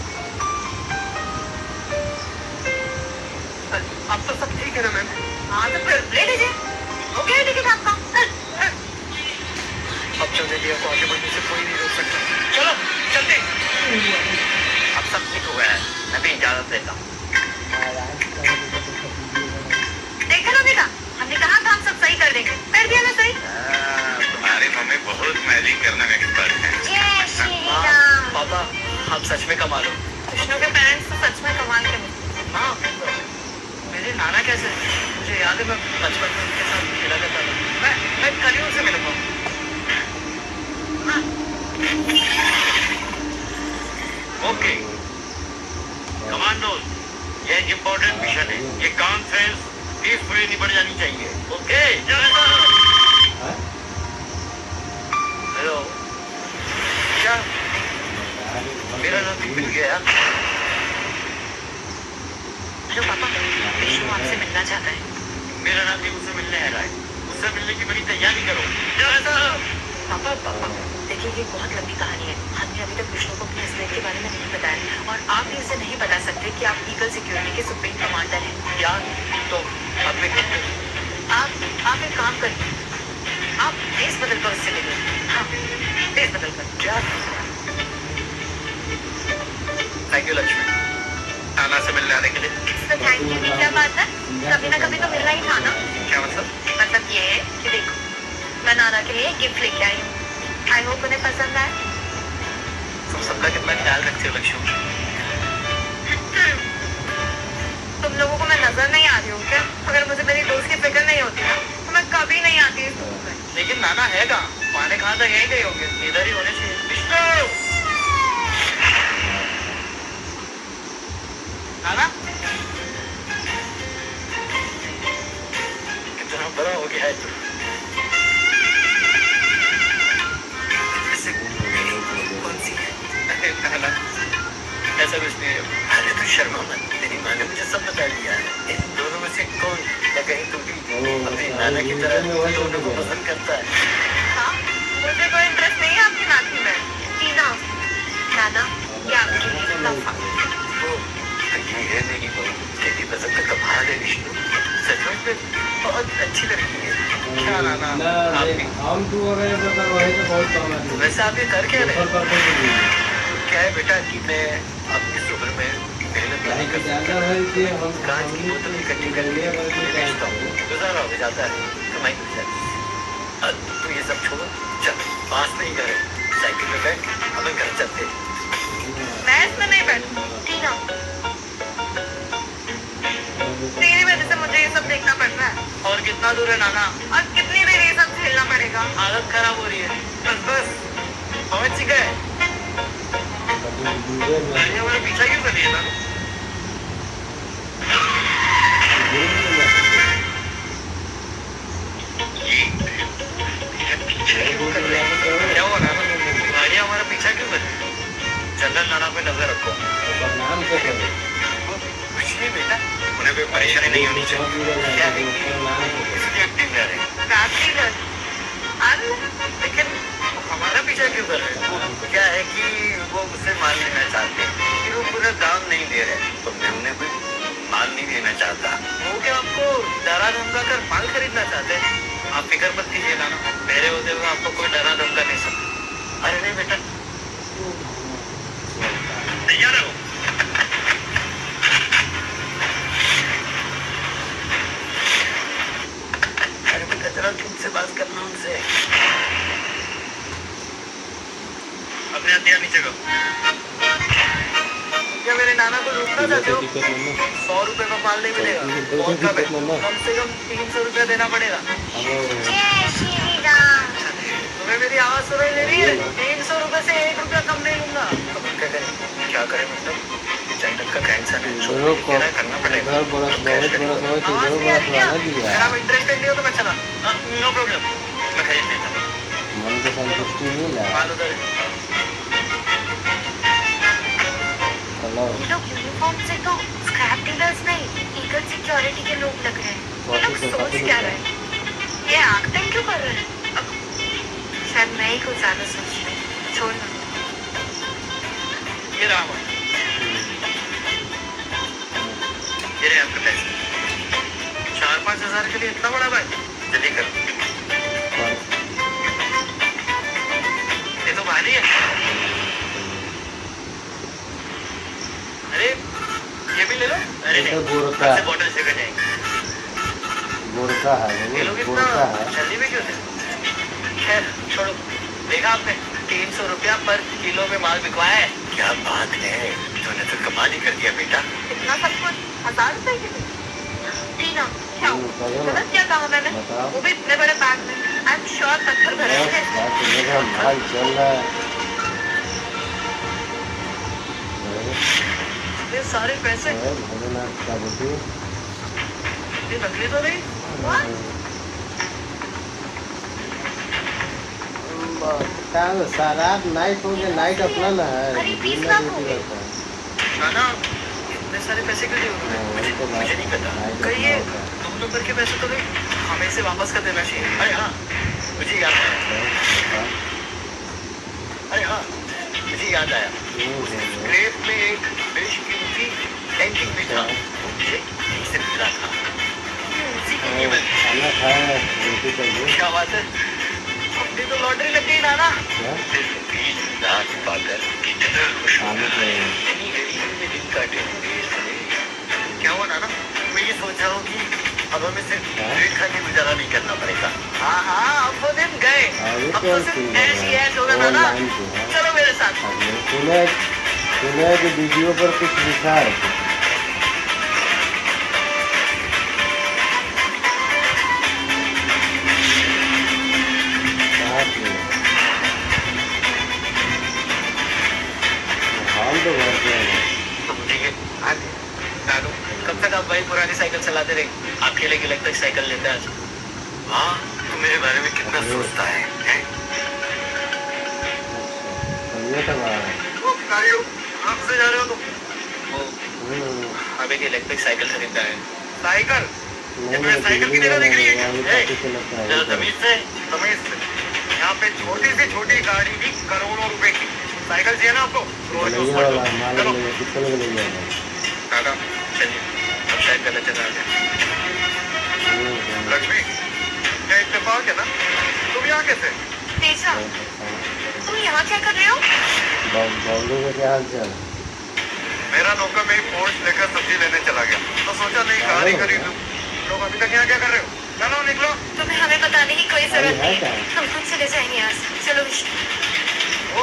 अब तो सब ठीक है ना मैम?
हाँ तो फिर ले लीजिए। ओके टिकट आपका।
अब चंदेलिया को आगे बढ़ने से कोई नहीं रोक सकता। चलो चलते। अब सब ठीक हो गया है, मैं भी इजाजत देता हूँ।
देखा ना बेटा, हमने कहा था हम सब सही कर देंगे। कर दिया ना सही?
तुम्हारी मम्मी बहुत मैजिक करने में एक्सपर्ट है।
जय श्री राम।
पापा, आप सच में कमाल हो।
विष्णु के पेरेंट्स तो सच में कमाल के हैं।
हाँ, मेरे नाना कैसे? मुझे याद है मैं बचपन में उनके साथ खेला करता था। मैं कल ही उनसे मिलूंगा।
ओके कमांडोज, ये इम्पोर्टेंट मिशन है। ये कॉन्फ्रेंस
फीस पूरी निपट जानी चाहिए। ओके हेलो क्या मेरा नाम मिल गया?
हेलो पापा, विष्णु आपसे मिलना चाहता है।
मेरा नाम भी उससे मिलने आ रहा है। उससे मिलने की बड़ी तैयारी करो।
पापा पापा देखिए, ये बहुत लंबी कहानी है। हमने अभी तक विष्णु को अपनी असलियत के बारे में नहीं बताया और आप भी उसे नहीं बता सकते कि आप ईगल सिक्योरिटी के सुप्रीम कमांडर हैं।
यार तो अब मैं क्या करूं?
आप एक काम करिए, आप भेस बदल कर उससे मिलिए। हाँ, भेस बदल कर।
क्या? थैंक यू लक्ष्मी, नाना से मिलने आने के लिए।
इसमें थैंक यू की क्या बात है? कभी ना कभी तो मिलना ही था ना।
क्या मतलब?
मतलब ये है कि देखो, मैं नाना के लिए गिफ्ट लेके आई हूँ। आई होप उन्हें पसंद आए।
तुम सबका कितना ख्याल रखते हो लक्ष्मी?
तुम लोगों को मैं नजर नहीं आ रही हूँ क्या? अगर मुझे मेरी दोस्त की फिक्र नहीं होती ना तो मैं कभी नहीं आती इस रूम में।
लेकिन नाना है कहाँ? पाने कहाँ तक यहीं गए होंगे, इधर ही होने चाहिए। विष्णु! नाना? कितना बड़ा हो गया है तू। कौन सी है? नाना, ऐसा कुछ नहीं है। अरे तू शर्मा मत, तेरी माँ ने मुझे सब बता दिया है। इन दोनों में से कौन या कहीं तू भी अपने नाना की तरह दोनों को पसंद करता है?
हाँ, मुझे कोई इंटरेस्ट नहीं है आपकी नाती में। टीना, नाना, ये आपके लिए तोहफा।
ओ, तो ये है मेरी बहू, तेरी पसंद का कमाल है विष्णु। सचमुच में बहुत अच्छी लड़की है। क्या नाना? आप भी? वैसे आप ये कर क्या रहे हैं? क्या है बेटा कि मैं अपनी उम्र में मेहनत नहीं कर सकता। कांच की बोतल इकट्ठी करके बेचता हूँ, गुजारा हो जाता है, कमाई मिल जाती है। अब तू ये सब छोड़, चल पास में ही घर है, साइकिल पे बैठ, अपन घर चलते हैं।
मैं इसमें नहीं बैठूंगी। टीना, तेरी वजह से मुझे ये सब देखना पड़ रहा है।
और कितना दूर है नाना?
और कितनी देर ये सब झेलना पड़ेगा?
हालत खराब हो रही है। बस बस पहुंच चुका है। गाड़ी हमारा पीछा क्यों कर रही है नाना? क्या हुआ नाना? गाड़ी हमारा पीछा क्यों कर रही है? चंदन नाना पे नजर रखो। कुछ नहीं बेटा, उन्हें कोई परेशानी नहीं होनी चाहिए। क्या है कि इसकी एक्टिंग कर रहे हैं।
काफी घर
लेकिन हमारा पीछा क्यों कर रहे हैं? वो क्या है कि वो मुझसे माल लेना चाहते हैं, फिर वो पूरा दाम नहीं दे रहे, तो मैं उन्हें कोई माल नहीं देना चाहता। वो क्या आपको डरा धमका कर माल खरीदना चाहते हैं? आप फिक्र मत कीजिए नाना, मेरे होते हुए आपको कोई डरा धमका नहीं सकता। अरे नहीं बेटा, तैयार हो? अरे बेटा जरा तुमसे बात करना उनसे। अपने हथियार नीचे करो। क्या मेरे नाना को लूटना चाहते हो? 100 रुपए का माल नहीं मिलेगा, बहुत कम है। कम से कम 300 रुपया देना पड़ेगा।
जय श्री राम।
तुम्हें मेरी आवाज सुनाई दे रही है? 300 रुपए से 1 रुपया कम नहीं लूंगा। अब क्या करें? क्या करें मतलब? चंदन का कैंसर है, क्या करना पड़ेगा? आवाज नहीं आ रही क्या? अगर आप इंटरेस्टेड नहीं हो तो मैं चला। नो प्रॉब्लम, मैं खरीद लेता हूँ।
मन को संतुष्टि नहीं ला।
माल उधर है।
हेलो
ये लोग यूनिफॉर्म से तो स्क्रैप डीलर्स नहीं, ईगल सिक्योरिटी के लोग लग रहे हैं। ये लोग सोच क्या रहे हैं? ये एक्टिंग क्यों कर रहे हैं? अब शायद मैं ही कुछ ज्यादा सोच रही हूँ। छोड़ ना।
ये रहा हमारा। ये रहे आपके पैसे। 4-5 हजार के लिए इतना बड़ा बैग? जल्दी करो। ये तो भारी है। अरे ये भी ले लो। अरे
ये तो
नहीं,
गोरखा।
आपसे बॉटल से कट जाएंगे।
गोरखा है
ये लोग
वो,
इतना
गोरखा है।
जल्दी में क्यों थे? खैर छोड़ो, देखा आपने 300 रुपया पर किलो में माल बिकवाया है। क्या बात है, तूने तो कमाल ही कर दिया बेटा।
इतना सब कुछ 1000 रुपए के लिए? टीना, क्या हुआ? गलत क्या कहा मैंने?
बताओ।
वो भी इतने बड़े बैग में। आई एम श्योर पत्थर भरे थे।
क्या चलेगा, माल चल रहा है।
ये सारे पैसे
भोलेनाथ का बुद्धि
ये नकली तो नहीं?
क्या रात नाइट हो गया, नाइट अपना ना है,
अरे, 20
दिन में
लाख
ड्यूटी
हो गए।
रहता है।
नाना इतने सारे पैसे क्यों दिए उन्होंने?
वही तो बात
मुझे नहीं पता।
नाइट
कहिए
अपना होता है।
तुम लोग करके पैसे तो नहीं, हमें इसे वापस कर देना चाहिए। अरे हाँ मुझे याद आया। अरे हाँ मुझे याद आया, स्क्रेप में एक बेशकीमती पेंटिंग भी था, वो मुझे इससे मिला था। उसी की कीमत
खाना खाया, ड्यूटी चाहिए।
क्या बात है, अपनी तो लॉटरी लग गई नाना।
क्या?
सिर्फ 20 लाख पाकर कितना खुश
खाने
होगा।
को
इतनी गरीबी में दिन काटे हुए इसने। क्या हुआ नाना, मैं ये सोच रहा हूँ कि अब हमें सिर्फ पेट खा के गुजारा नहीं करना पड़ेगा। हाँ हाँ अब वो दिन गए,
अभी
अब
तो
तो सिर्फ ऐश ही ऐश होगा नाना।
ऑनलाइन पे है।
चलो मेरे साथ।
सुने कि वीडियो पर कुछ लिखा है। कहाँ पे? हाल तो घर पे है।
ठीक है आगे नानू, कब तक आप भाई पुरानी साइकिल चलाते रहे? आपके लिए इलेक्ट्रिक साइकिल लेते हैं। हाँ तू मेरे बारे में कितना सोचता है, हैं?
तो ये तो बात है।
आप से जा रहे हो तुम? वो अब एक इलेक्ट्रिक साइकिल खरीदा है। साइकिल?
नहीं,
साइकिल की जगह दिख रही है क्या?
अभी
ए,
काफी चलता है।
जरा तमीज से। यहाँ पे छोटी से छोटी गाड़ी भी करोड़ों रुपए की। साइकिल चाहिए ना आपको? रोज
नहीं
उसको
वाला
लो।
माल
चलो
ले कितने में ले जाएगा?
दादा चलिए, अब शायद गलत जगह आ गया। लक्ष्मी क्या इत्तेफाक है ना, तुम यहाँ कैसे?
तेजा, तुम यहाँ क्या कर रहे हो?
बबलू का क्या हाल चाल?
मेरा नौकर मेरी पोर्च लेकर सब्जी लेने चला गया, तो सोचा नहीं कहां नहीं खरीदूं। लोग अभी तक यहाँ क्या कर रहे हो? चलो निकलो।
तुम्हें हमें बताने की कोई जरूरत
है
नहीं
क्या?
है, हम खुद चले जाएंगे यहाँ से। चलो विष्णु।
ओ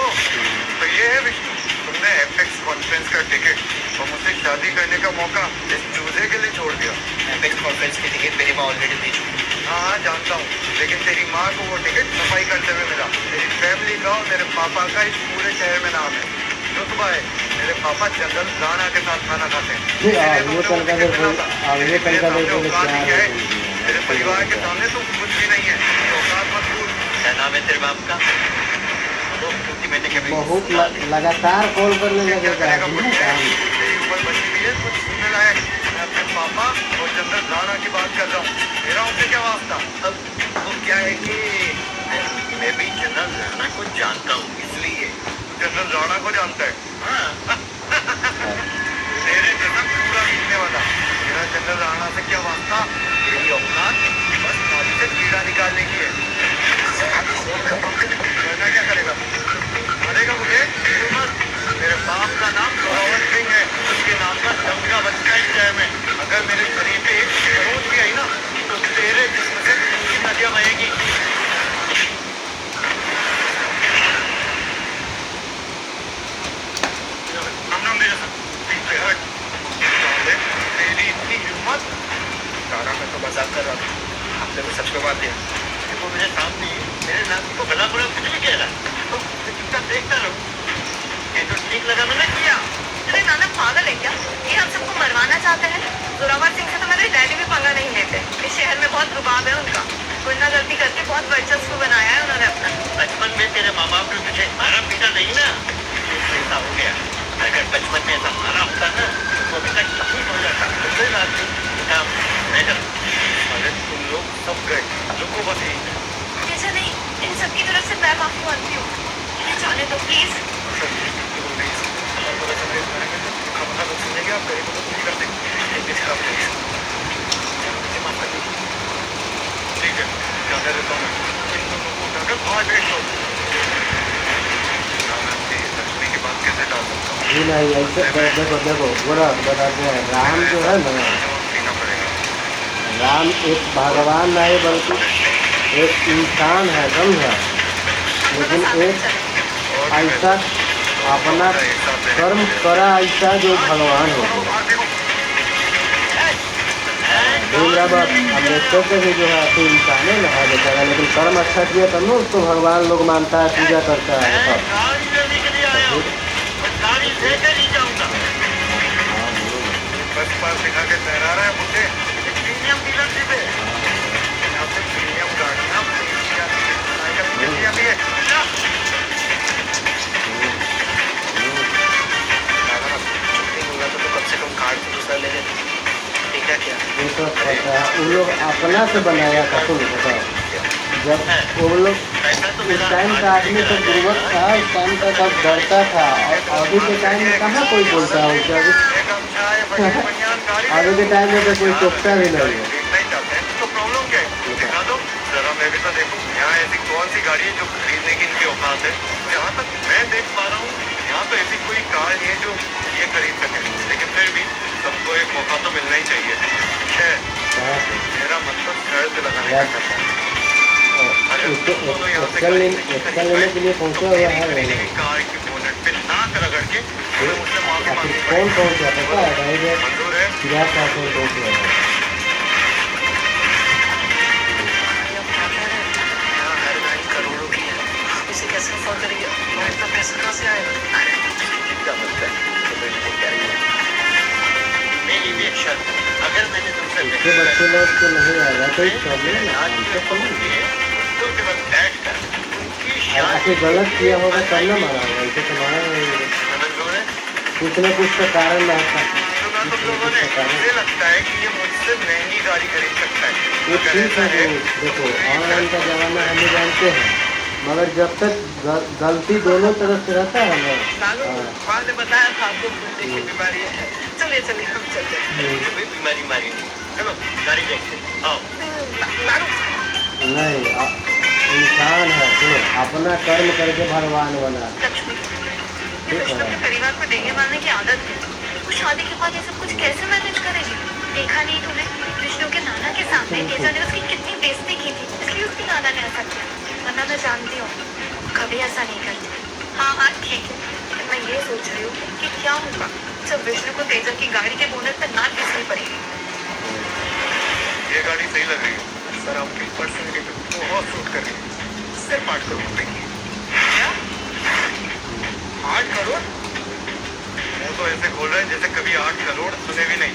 तो ये है विष्णु, तुमने एपेक्स कॉन्फ्रेंस का टिकट और मुझसे शादी करने का मौका इस चूजे के लिए छोड़ दिया। एपेक्स कॉन्फ्रेंस की टिकट मेरी माँ ऑलरेडी दे चुकी है। हाँ जानता हूँ, लेकिन तेरी माँ को वो टिकट सफाई करते हुए मिला। तेरी फैमिली का और मेरे पापा का इस पूरे शहर में नाम है, रुतबा है। मेरे पापा जनरल राणा के साथ खाना खाते हैं।
नहीं,
इसीलिए
ये
तुमने वो
कल का
टिकट मिला था।
ये कल का
मेरे सामने
देखो
औकात
क्या
ही क्या है?
है।
मेरे परिवार के सामने तुम कुछ भी नहीं है, तो औकात मत भूल। क्या नाम है तेरे बाप का? क्योंकि मैंने कभी
बहुत लगातार कॉल करने लगे
क्या करेगा
काम।
तेरी ऊपर बची हुई है कुछ सुनने लायक। मैं अपने पापा और जनरल राणा की बात कर रहा हूँ, मेरा उनसे क्या वास्ता? अब वो क्या है कि मैं भी जनरल राणा को जानता हूँ, इसलिए जनरल राणा को जानता है। हाँ। तेरे जैसा पूरा मिलने वाला मेरा जनरल राणा से क्या वास्ता? तेरी औकात बस नाली से कीड़ा निकालने की है। वरना क्या करेगा? मारेगा मुझे? मेरे बाप का नाम जोरावर सिंह है, उसके नाम का डंका बच्चा ही है मैं। अगर मेरे शरीर पे एक खरोच भी आई ना, तो तेरे जिस्म से नदियां बहेगी। तेरी इतनी हिम्मत? सारा मैं तो मजाक कर रहा था, आपने तो सच में बात दिया। देखो मेरे सामने मेरे नाम को भला बुरा कुछ भी कह रहा है, तो मैं चुपचाप देखता रहूं। ये जो ठीक लगा मैंने किया।
अरे नाना पागल है क्या? ये हम सबको मरवाना चाहते हैं। जोरावर सिंह से तो मेरे डैडी भी पंगा नहीं लेते। इस शहर में बहुत रुबाब है उनका। गुंडा गर्दी करके बहुत वर्चस्व बनाया है उन्होंने अपना।
बचपन में तेरे माँ बाप ने तुझे मारा पीटा नहीं ना, तो ऐसा हो गया। अगर बचपन में ऐसा मारा होता ना, तो अभी तक ठीक हो जाता। तो कोई बात नहीं, काम मैं करूँ। अरे तुम लोग सब गए, रुको बस यहीं पे।
तेजा नहीं, इन सबकी तरफ से मैं माफी मांगती हूँ। मुझे जाने दो प्लीज।
सुनेंगे आप गरीबों को पूरी कर देंगे। ठीक है, जाने देता हूँ। इन दोनों को उठाकर बाहर भेज दो। लक्ष्मी की बात कैसे डाल सकता हूँ?
जी नहीं, ऐसे देखो बोला बताते हैं, राम जो है ना, राम एक भगवान नहीं बल्कि एक इंसान है, समझा? लेकिन एक ऐसा अपना कर्म करा ऐसा जो भगवान हो गया। दूसरा बात अम्बेडकर से भी जो है तो इंसान है ना बेचारा, लेकिन कर्म अच्छा किया तब ना उसको भगवान लोग मानता है, पूजा करता है।
बस पास दिखा के तैरा रहा है मुझे। प्रीमियम डीलरशिप है। यहाँ पे प्रीमियम गाड़ियाँ भी है। तो कम से कम कार्ड तो दूसरा ले लेते। ठीक है क्या?
ये तो पता है, उन लोग अपना से बनाया था। सुन बताओ, जब वो लोग उस टाइम का आदमी सब गुर्बत था, उस टाइम का सब डरता था, और अभी के टाइम में कहाँ कोई बोलता है उससे। अभी के टाइम में तो कोई टोकता भी नहीं है।
तो प्रॉब्लम क्या है? दिखा दो जरा, मैं भी तो देखूं यहाँ ऐसी कौन सी गाड़ी है जो खरीदने की इनकी औकात है। जहाँ तक मैं देख पा रहा हूँ यहाँ तो ऐसी कोई कार नहीं है जो ये खरीद सके, लेकिन फिर भी सबको एक मौका तो मिलना ही चाहिए। मेरा मतलब शर्त लगाने का करता है।
लेने के लिए पहुँचा हुआ है।
कार की बोनेट पे नाक रगड़ के मुझसे माफी मांगनी
कौन पहुँचा पता है?
मंजूर है।
क्या कौन पहुँचा है?
यहाँ हर गाड़ी करोड़ों की है, आप इसे कैसे अफोर्ड करेंगे? और इतना पैसा कहाँ से आएगा? अरे क्या बनता है तो मेरे को क्या ही है। मेरी भी एक शर्त, अगर मैंने तुमसे
इसके बच्चे लोग को नहीं आएगा कोई प्रॉब्लम नहीं।
तो केवल बैठ कर उनकी
ऐसे गलत किया होगा तब ना मारा होगा, इसे तो मारा नहीं होगा। कुछ न कुछ तो कारण रहता है।
तुम लोगों ने मुझे लगता है कि ये मुझसे महंगी गाड़ी खरीद सकता है।
ये ठीक है। देखो ऑनलाइन का जमाना हम जानते हैं, मगर जब तक गलती दोनों तरफ से रहता है ना।
माँ ने बताया था आपको गुर्दे की बीमारी है। चलिए चलिए हम चलते हैं। कोई बीमारी मारी नहीं। चलो गाड़ी देखते हैं। आओ।
नहीं इंसान है, सुनो, अपना कर्म करके भगवान बना।
विष्णु के परिवार को देने वालने की आदत है। वो शादी के बाद ये सब कुछ कैसे मैनेज करेगी? देखा नहीं तूने विष्णु के नाना के सामने तेजा ने उसकी कितनी बेइज्जती की थी, इसलिए उसके नाना ने ऐसा किया। वरना मैं जानती हूँ कभी ऐसा नहीं करती। हाँ ठीक है, मैं ये सोच रही हूँ कि क्या होगा जब विष्णु को तेजा की गाड़ी के बोनट पर नाक घिसनी पड़ेगी।
ये गाड़ी सही लग रही है सर, आपकी पर्सनैलिटी पे बहुत सूट कर रही है। सिर्फ 8 करोड़ रुपए की। क्या 8 करोड़? वो तो ऐसे बोल रहे हैं जैसे कभी 8 करोड़ सुने भी नहीं।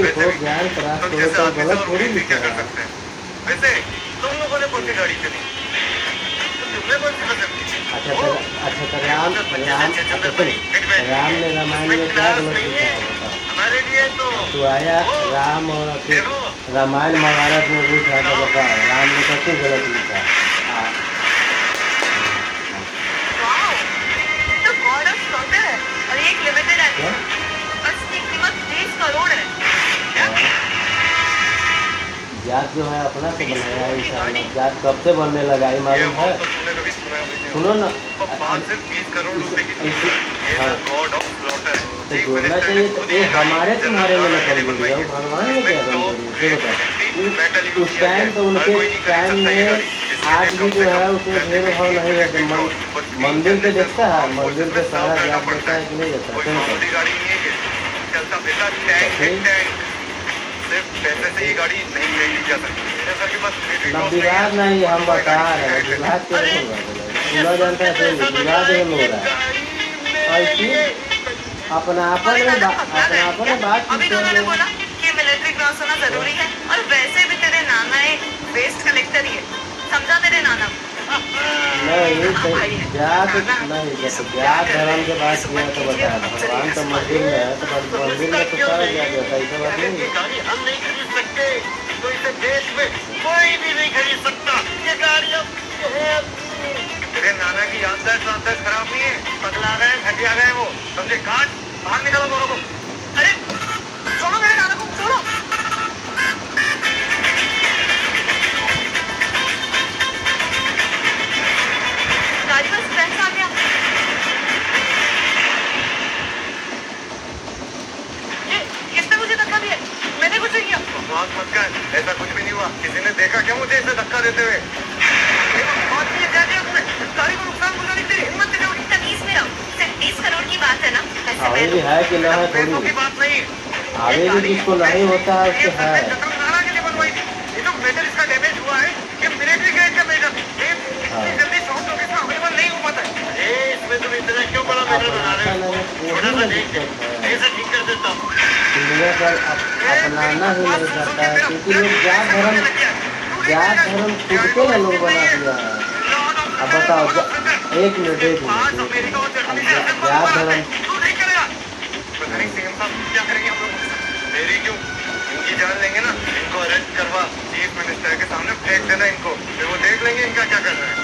वैसे भी
ज्ञान
प्राप्त
जैसे
हो तो
आदमी
गलत
और
थोड़ी
भी क्या
लिखा
कर
है।
सकते हैं। वैसे तुम लोगों ने कौन सी गाड़ी चली? तुमने कौन सी पसंद की?
अच्छा तो राम ने रामायण में क्या गलत लिखा है बताओ?
हमारे लिए तो
तो आया राम और फिर रामायण महाभारत में भी था तो बताओ राम ने कैसे गलत लिखा?
वाओ, तो गॉड ऑफ स्लॉटर है और ये एक लिमिटेड है। और इसकी कीमत 20 करोड़ है।
जात जो है अपना से बनाया है इंसान। जात कब से बनने लगा ये मालूम है? सुनो ना,
5 से 20 करोड़ रुपए की गॉड ऑफ स्लॉटर है।
तो जोड़ना चाहिए। तो ये हमारे तुम्हारे में नकल हो गया, भगवान ने क्या कर दिया? उस टाइम तो उनके टाइम में आज भी जो है उसमें भेदभाव नहीं है। मंदिर पे देखता है, मंदिर पे सारा जात देखता है कि नहीं देखता?
गाड़ी नहीं है, चलता फिरता टैंक है, टैंक। सिर्फ पैसे से ये गाड़ी नहीं खरीदी जा सकती। मेरे सर के पास
ना विवाद नहीं, हम बता रहे हैं विवाद क्यों होगा? पूरा जानता है सही विवाद ही हो रहा है। ऐसी अपनापन में बात
अभी तो उन्होंने बोला कि मिलिट्री क्रॉस होना जरूरी है और वैसे भी तेरे नाना एक वेस्ट कलेक्टर ही है। समझा तेरे नाना?
नहीं जात नहीं, जैसे जात धर्म के बात किया तो बताया भगवान तो मंदिर में है तो मंदिर में तो सारा जा जाता है। ऐसा बात नहीं है।
गाड़ी हम नहीं खरीद सकते तो इसे देश में कोई भी नहीं खरीद सकता। ये गाड़ी अब तेरे नाना की याददाश्त खराब नहीं है, पगला गए, घटिया गए वो। समझे? काट बाहर निकालो दोनों को। अरे छोड़ो मेरे नाना को, छोड़ो।
गाड़ी में स्ट्रेस आ गया। ये किसने मुझे धक्का दिया? मैंने कुछ नहीं किया।
बकवास मत कर, ऐसा कुछ भी नहीं हुआ। किसी ने देखा क्या मुझे इसे धक्का देते हुए?
बात नहीं क्या दिया तुमने? गाड़ी को नुकसान पहुंचाने की तेरी हिम्मत नहीं होगी। तमीज में रहो। सिर्फ 20 करोड़ की बात है ना? वैसे
आगे भी है कि ना है
पैसों
थोड़ी,
की बात नहीं।
आगे भी जिसको नहीं होता है उसको है।
ये जो मेटल इसका डैमेज हुआ है ये मिलिट्री ग्रेड का मेटल है। जल्दी साउथ ऑफिस में अवेलेबल नहीं हो पाता है। इसमें तुम इतना क्यों बड़ा मेटल बना रहे हो? छोटा सा देख दे, ऐसा ठीक कर देता हूँ।
दुनिया पर अपनाना ही नहीं चाहता है, क्योंकि लोग जात धर्म खुद के ना लोग बना दिया है। अब बताओ, एक मिनट जात धर्म
क्या करेंगे हम लोग? मेरी क्यों, इनकी जान लेंगे ना, इनको अरेस्ट करवा चीफ मिनिस्टर के सामने फेंक देना इनको, फिर वो देख लेंगे इनका क्या कर रहे हैं।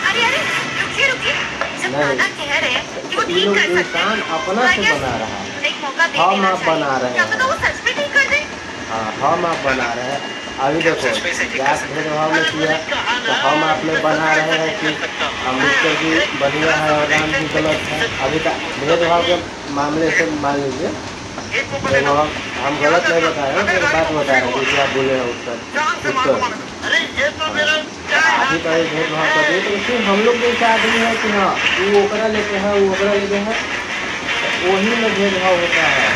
अरे अरे रुकिए रुकिए, जब
नहीं।
नाना कह रहे हैं कि वो
ये
ठीक
लोग
कर सकते
इंसान
हैं,
अपना
तो
से
I guess
बना रहा है।
एक मौका दे
हम
देना
आप बना
चाहिए।
रहे
क्या
हैं।
पता वो सच में ठीक कर दे।
हाँ, हम आप बना रहे हैं। अभी देखो, जात भेदभाव में किया तो हम आप में बना रहे हैं कि अम्बेडकर जी बढ़िया है और राम जी गलत है। अभी तक भेदभाव के मामले से मान लीजिए, भेदभाव हम गलत नहीं बता रहे हैं, एक बात बता रहे हैं, जैसे आप बोले हैं उत्तर
अरे ये तो मेरा
आदि का ही भेदभाव कर दिए, तो उसमें हम लोग जैसे आदमी है कि हाँ वो ओकरा लेके है, वो ओकरा लेके है, तो वही में भेदभाव होता है।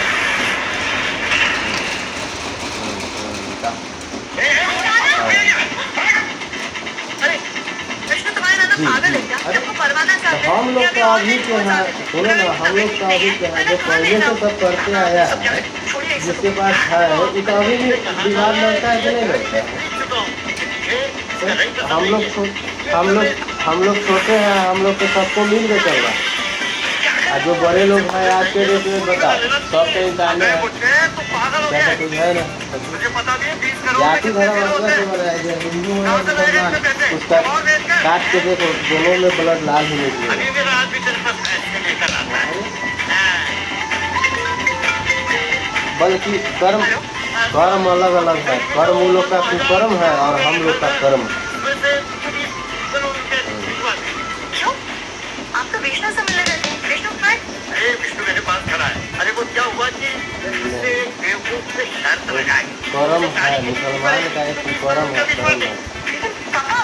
अरे विष्णु, तुम्हारा नाना पागल है क्या?
अरे,
आपको परवाना
तो
चाहते हैं?
हम लोग
या
का अभी के हैं, सुनो ना, हम लोग का अभी के हैं, जो पहले से सब करते आया है, जिसके पास है, ये तो अभी भी विवाद लड़ता है कि नहीं लड़ता है? हम लोग छोटे हैं, हम लोग के सबको मिल के चल रहा है। और जो बड़े लोग हैं आज के डेट में बताओ, सब के इंसान है,
तो पागल हो
क्या
गया
कुछ है ना?
मुझे बता दिए 20 करोड़
जाति धर्म अपना से बनाया गया, हिंदू है मुसलमान, उसका काट के देखो, दोनों में ब्लड लाल ही निकलेगा।
अभी मेरा आदमी तेरे पास ऐसे लेकर आता है।
बल्कि कर्म अलग अलग है। कर्म वो लोग का कुकर्म है और हम लोग का कर्म।
क्यों? आप तो विष्णु से मिलने रहते हैं। विष्णु कहाँ है?
अरे विष्णु मेरे पास खड़ा है। अरे वो क्या हुआ कि उसने एक बेवकूफ से शर्त लगाई।
कर्म है, मुसलमान का एक कुकर्म है, कर्म है।
लेकिन पापा,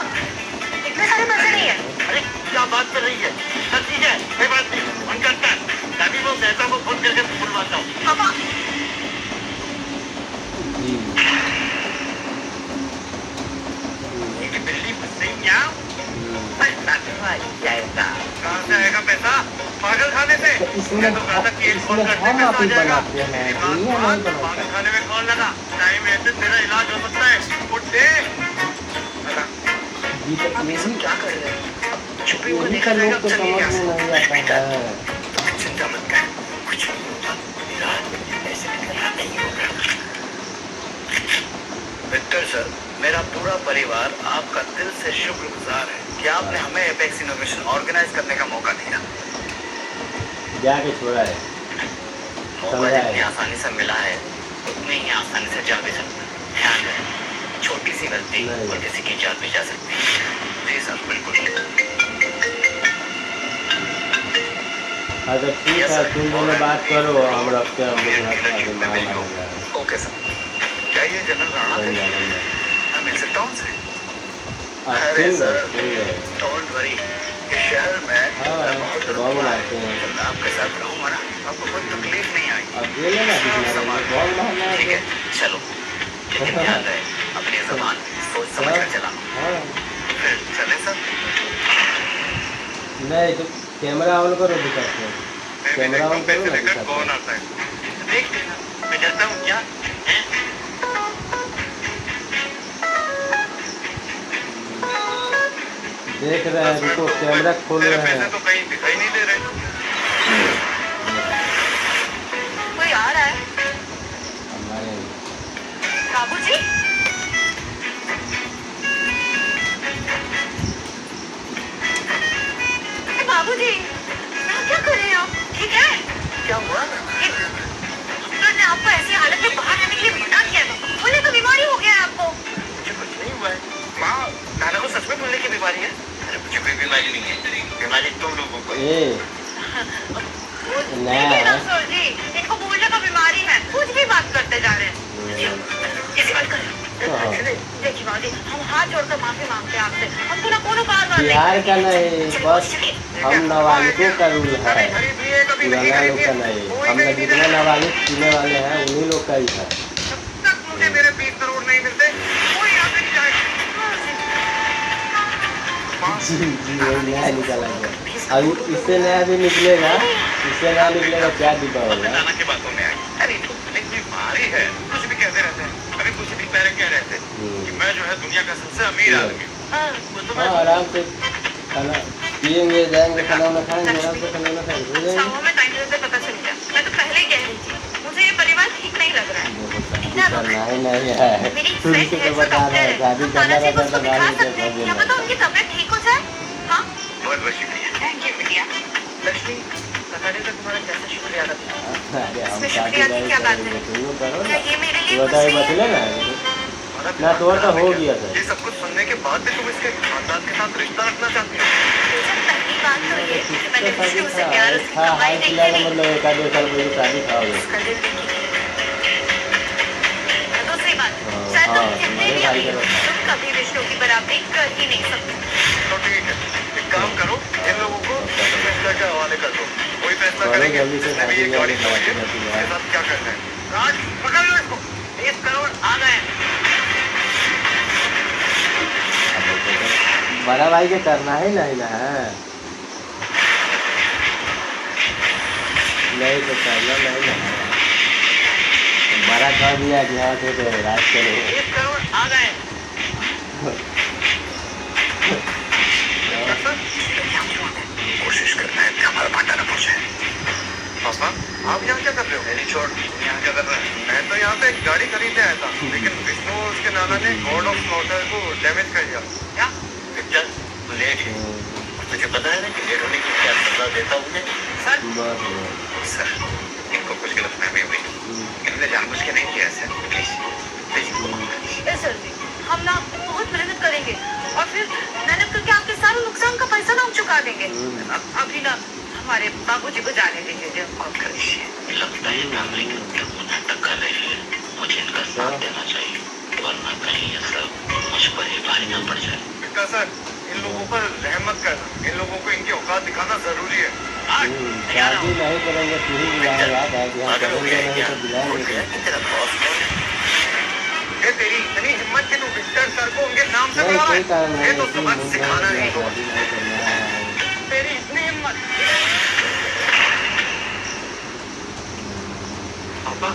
इतने सारे पैसे नहीं है।
अरे क्या बात कर रही है? सर ठीक है, कोई बात नहीं, फोन करता है। तभी वो नेता को फोन करके बुलवाता हूँ।
पापा,
जी।
ये बिल्ली नहीं क्या? कहाँ से आएगा पैसा? पागल खाने से?
तो इसमें
मैं तो कहा था कि एक फोन करते
हम
पैसा
आप
आ
ही
जाएगा।
बनाते हैं,
दिमाग
दुनिया
मार,
नहीं बनाता।
पागल खाने में कौन लगा? टाइम है तो तेरा इलाज हो सकता है। उठ दे।
जी, तो यही
क्या कर रहे हैं? छुपी हुई
यही
देखा
का लोग
जाएगा,
तो
चलिए
समझ
यहाँ से।
में नहीं आता है।
चिंता मत कर, कुछ नहीं होगा। मेरा आदमी ऐसे निकलना नहीं होगा। विक्टर सर, मेरा पूरा परिवार आपका दिल से शुक्रगुजार है कि आपने हमें एपेक्स इनोवेशन ऑर्गेनाइज करने का मौका दिया।
जाके छोड़ा है,
मौका जितनी आसानी से मिला है उतनी ही आसानी से जा भी सकता है। ध्यान रहे, छोटी सी गलती
नहीं।
और किसी की जान भी जा सकती है। जी सर, बिल्कुल।
अगर ठीक है, तुम दोनों बात करो, हम रखते हैं, हम लोग आगे मार मारेंगे।
Okay sir. क्या ये जनरल राणा थे? मैं मिल सकता हूँ उनसे? अरे सर, डोंट वरी, इस शहर में
हाँ,
मैं बहुत
बहुत
रुतबा है।
आते हैं।
जब मैं आपके साथ रहूंगा ना, आपको कोई तकलीफ नहीं आएगी।
अकेले ना दिखना, बहुत महंगा
ठीक है,
है।
चलो। लेकिन ध्यान रहे, अपनी जबान सोच समझ कर चलाना।
हाँ,
फिर चलें सर?
नहीं तो कैमरा ऑन करो, दिखाते हैं। कैमरा ऑन करो ना, दिखाते हैं।
आता है? देख लेना, मैं डरता हूँ क्या? हैं?
देख रहे हैं, रुको, कैमरा खोल
तेरे
रहे
पैसे
हैं।
तो कहीं दिखाई नहीं दे रहे।
कोई आ रहा है।
हमारे
बाबूजी, बाबूजी, क्या कर रहे हैं आप? ठीक है?
क्या हुआ?
डॉक्टर ने आपको ऐसी हालत में बाहर आने के लिए मना किया था। बोले तो बीमारी हो गया है आपको।
मुझे कुछ नहीं हुआ है। माँ, नाना को सच में बोलने की बीमारी है? अरे मुझे कोई बीमारी नहीं है। बीमारी तुम लोगों को है।
देखिए डॉक्टर जी, इनको बोलने का बीमारी है, कुछ भी बात करते जा रहे हैं। कैसी बात कर रहे हो? देखिए बाबूजी, हम हाथ जोड़कर माफी मांगते हैं आपसे। हमको ना कोनो बात
बिहार का नहीं, बस हम नाबालिगों का रूल है,
कभी खरीद लिए, कभी नहीं
पुराना लोग का
खरीदिए।
नहीं।
कोई
हम
नहीं
लोग जितने नाबालिग पीने वाले हैं, उन्हीं लोग का ही है।
जब तक मुझे मेरे 20 करोड़ नहीं मिलते, कोई यहाँ से नहीं जाएगा।
जी जी, वही नया निकाला गया। अभी इससे नया भी निकलेगा, इससे नया निकलेगा, क्या डिब्बा होगा।
नाना के बातों में आई। अरे सबसे अमीर आदमी
हाँ,
हाँ आराम से खाना पियेंगे जाएंगे खाना वाना खाएंगे आराम से खाना वाना खाएंगे हो
अच्छा
जाएंगे।
हुआ मैं टाइम से पता चल गया। मैं तो पहले ही कह रही थी मुझे ये परिवार ठीक नहीं लग रहा है। इतना लोग
करना ही नहीं है
मेरी
शुरू
फ्रेंड
से
है
तो
जो
बता
डॉक्टर
रहे
है,
हैं शादी
हम
करना
तानाजी को
रहता
उसको
है
दिखा
तो
सकते हैं,
गाड़ी
क्या पता उनकी तबीयत ठीक हो जाए। हाँ
बहुत बहुत शुक्रिया
थैंक यू बिटिया
लक्ष्मी कनाडा का तुम्हारा कैसे शुक्रिया अदा करूं?
अरे हम
इसमें
शादी
शुक्रिया की
नहीं
क्या बात
करेंगे
है?
तुम लोग करो
क्या
ना
ये मेरे लिए
तू
कुछ
बताए
भी है?
बतले ना
तुम्हारा
ना तो
दिमाग
तो
खराब
हो
है
गया
क्या?
था
ये सब कुछ सुनने के बाद भी तुम इसके खानदान के साथ रिश्ता रखना चाहती हो
बेशक पहली बात तो ये कि मैंने
किसका शादी
विष्णु से
था
प्यार उसकी
था
कमाई
हाल
नहीं
फिलहाल
करी,
मतलब एक आध दो साल पहले शादी था हो
उसका दिल देखी। दूसरी बात,
हाँ,
शायद तुम
हाँ,
कितने
तुम्हारे
भी
भाई
अमीर हो,
का-
तुम कभी विष्णु की बराबरी कर ही नहीं सकते।
तो ठीक है एक काम करो इन लोगों को फैसला के हवाले कर दो कोई फैसला
करो
करेंगे
जल्दी से
जिसने भी ये
शादी
गाड़ी
वाली
तोड़ी है
बात करती है।
उसके साथ क्या करना है राज पकड़ लो इसको
20 करोड़ आ गए।
बड़ा भाई के करना ही नहीं ना है नहीं तो करना नहीं ना है बड़ा कह दिया कि हाँ तो राज करो
20 करोड़ आ गए।
कोशिश करना है कि हमारा भांडा न पहुंचे पापा आप यहाँ क्या कर रहे हो मेरी छोड़ तुम यहाँ क्या कर रहे हैं मैं तो यहाँ पे एक गाड़ी खरीदने आया था लेकिन विष्णु और उसके नाना ने गॉड ऑफ स्लॉटर को डैमेज कर दिया क्या विक्टर लेट है मुझे पता है ना कि लेट होने की क्या सजा देता हूँ मैं सर सर इनको कुछ गलतफहमी हुई इन्होंने जानबूझ के नहीं किया सर प्लीज प्लीज
ए सर जी, हम ना आपको बहुत मेहनत करेंगे और फिर मेहनत करके आपके सारे नुकसान का पैसा ना हम चुका देंगे। अभी ना हमारे बाबूजी को जाने दीजिए।
लगता है फैमिली के लोग नाटक कर रहे हैं मुझे इनका साथ देना चाहिए वरना कहीं ये सब मुझ पर ही भारी ना पड़ जाए
विक्टर सर इन लोगों पर रहमत करना इन लोगों को इनकी औकात दिखाना जरूरी है
शादी नहीं करेंगे तू ही बुलाएगा कि हम करेंगे नहीं तो बुलाएंगे
तेरा बॉस कौन है ये तेरी इतनी हिम्मत कि तू विक्टर सर को उनके नाम से
नहीं
बुला रहा
कोई कारण
है
नहीं
ये तो
है,
सबक
मुझे
सिखाना है इनको
शादी नहीं करना है
तेरी इतनी हिम्मत पापा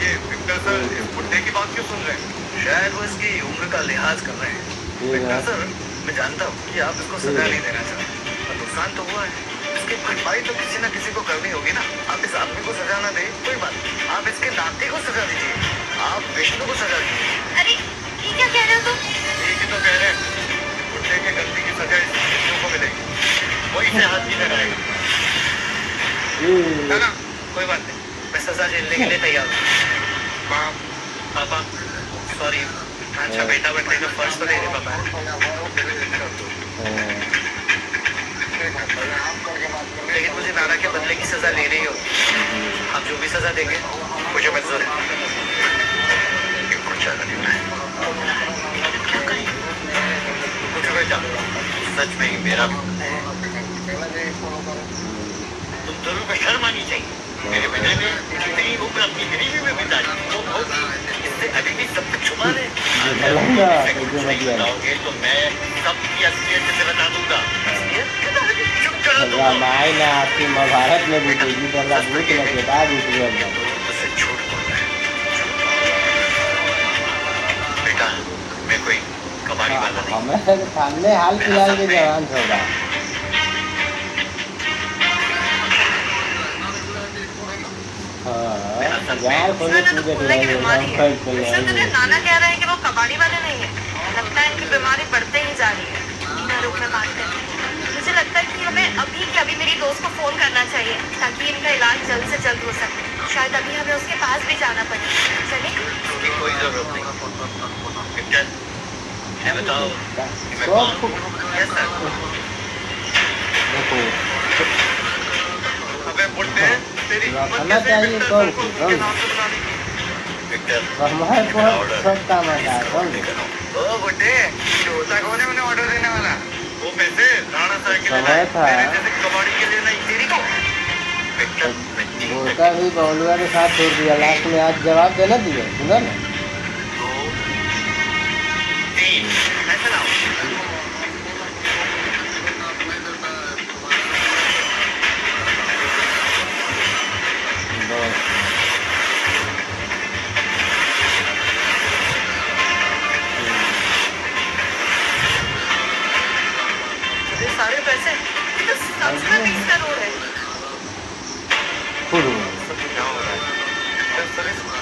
ये विक्टर सर इस बुढ़े की बात क्यों सुन रहे हैं शायद वो इसकी उम्र का लिहाज कर रहे हैं
ठीक
विक्टर
है
सर मैं जानता हूँ कि आप इसको सजा नहीं देना चाहते पर नुकसान तो हुआ है इसकी भरपाई तो किसी न किसी को करनी होगी ना आप इस आदमी को सजा ना दे कोई बात नहीं आप इसके नाती को सजा दीजिए आप विष्णु को सजा दीजिए
अरे ये क्या कह रहे हो तुम?
ठीक ही तो कह रहे हैं बुढ़े की गलती की सजा इस विष्णु को मिलेगी वही से हाथ नहीं लगाएगा है ना कोई बात नहीं मैं सजा झेलने के लिए तैयार हूँ माँ पापा सॉरी अच्छा बेटा बनने का फर्ज तो नहीं दे पापा लेकिन मुझे नाना के बदले की सजा ले रही हो आप जो भी सजा देंगे मुझे मंजूर है क्या कहें मुझे बेटा सच में ही मेरा तुम दोनों को शर्म आनी चाहिए मेरे बेटे ने इतनी उम्र अपनी गरीबी में बिता दी तो इससे अभी भी सब कुछ छुपा रहे बताओगे तो मैं सबकी असलियत से बता दूंगा चुप करा दूंगा
रामायण आपकी महाभारत में भी देगी तो अल्लाह भूत लगे बाद
मुझसे झूठ बोल रहे हैं बेटा मैं कोई कबाड़ी वाला नहीं
हमारे सामने हाल फिलहाल के जवान होगा यार खोले
इसमें ना तो
पूजे
खुलने की बीमारी है। विष्णु तुझे
के
नाना कह रहे हैं कि वो कबाड़ी वाले नहीं है। लगता है इनकी बीमारी बढ़ते ही जा रही है। मैं रुक में बात करती हूँ। मुझे लगता है कि हमें अभी के अभी मेरी दोस्त को फोन करना चाहिए ताकि इनका इलाज जल्द से जल्द हो सके। शायद अभी हमें उसके पास भी जाना पड़े। चले?
इसकी कोई जरूरत नहीं विक्टर ये बताओ कि मैं कौन हूँ यस सर
देखो
अबे बुड्ढे तेरी हिम्मत
रखना
कैसे
चाहिए
विक्टर
कौन
सर को
सी,
उनके
कौन
नाम से बुलाने की विक्टर
हमारे बहुत सब काम आता है कौन
ओ बुड्ढे होता कौन है उन्हें ऑर्डर देने वाला वो पैसे राणा सर के लिए
समय था।
मेरे जैसे कबाड़ी के लिए नहीं तेरी को विक्टर मैं तीन
उसका भी बबलुआ के साथ छोड़ दिया लास्ट में आज जवाब देना दिया सुना ना
2 3 ऐसे लाओ
बस
मैंने सुना,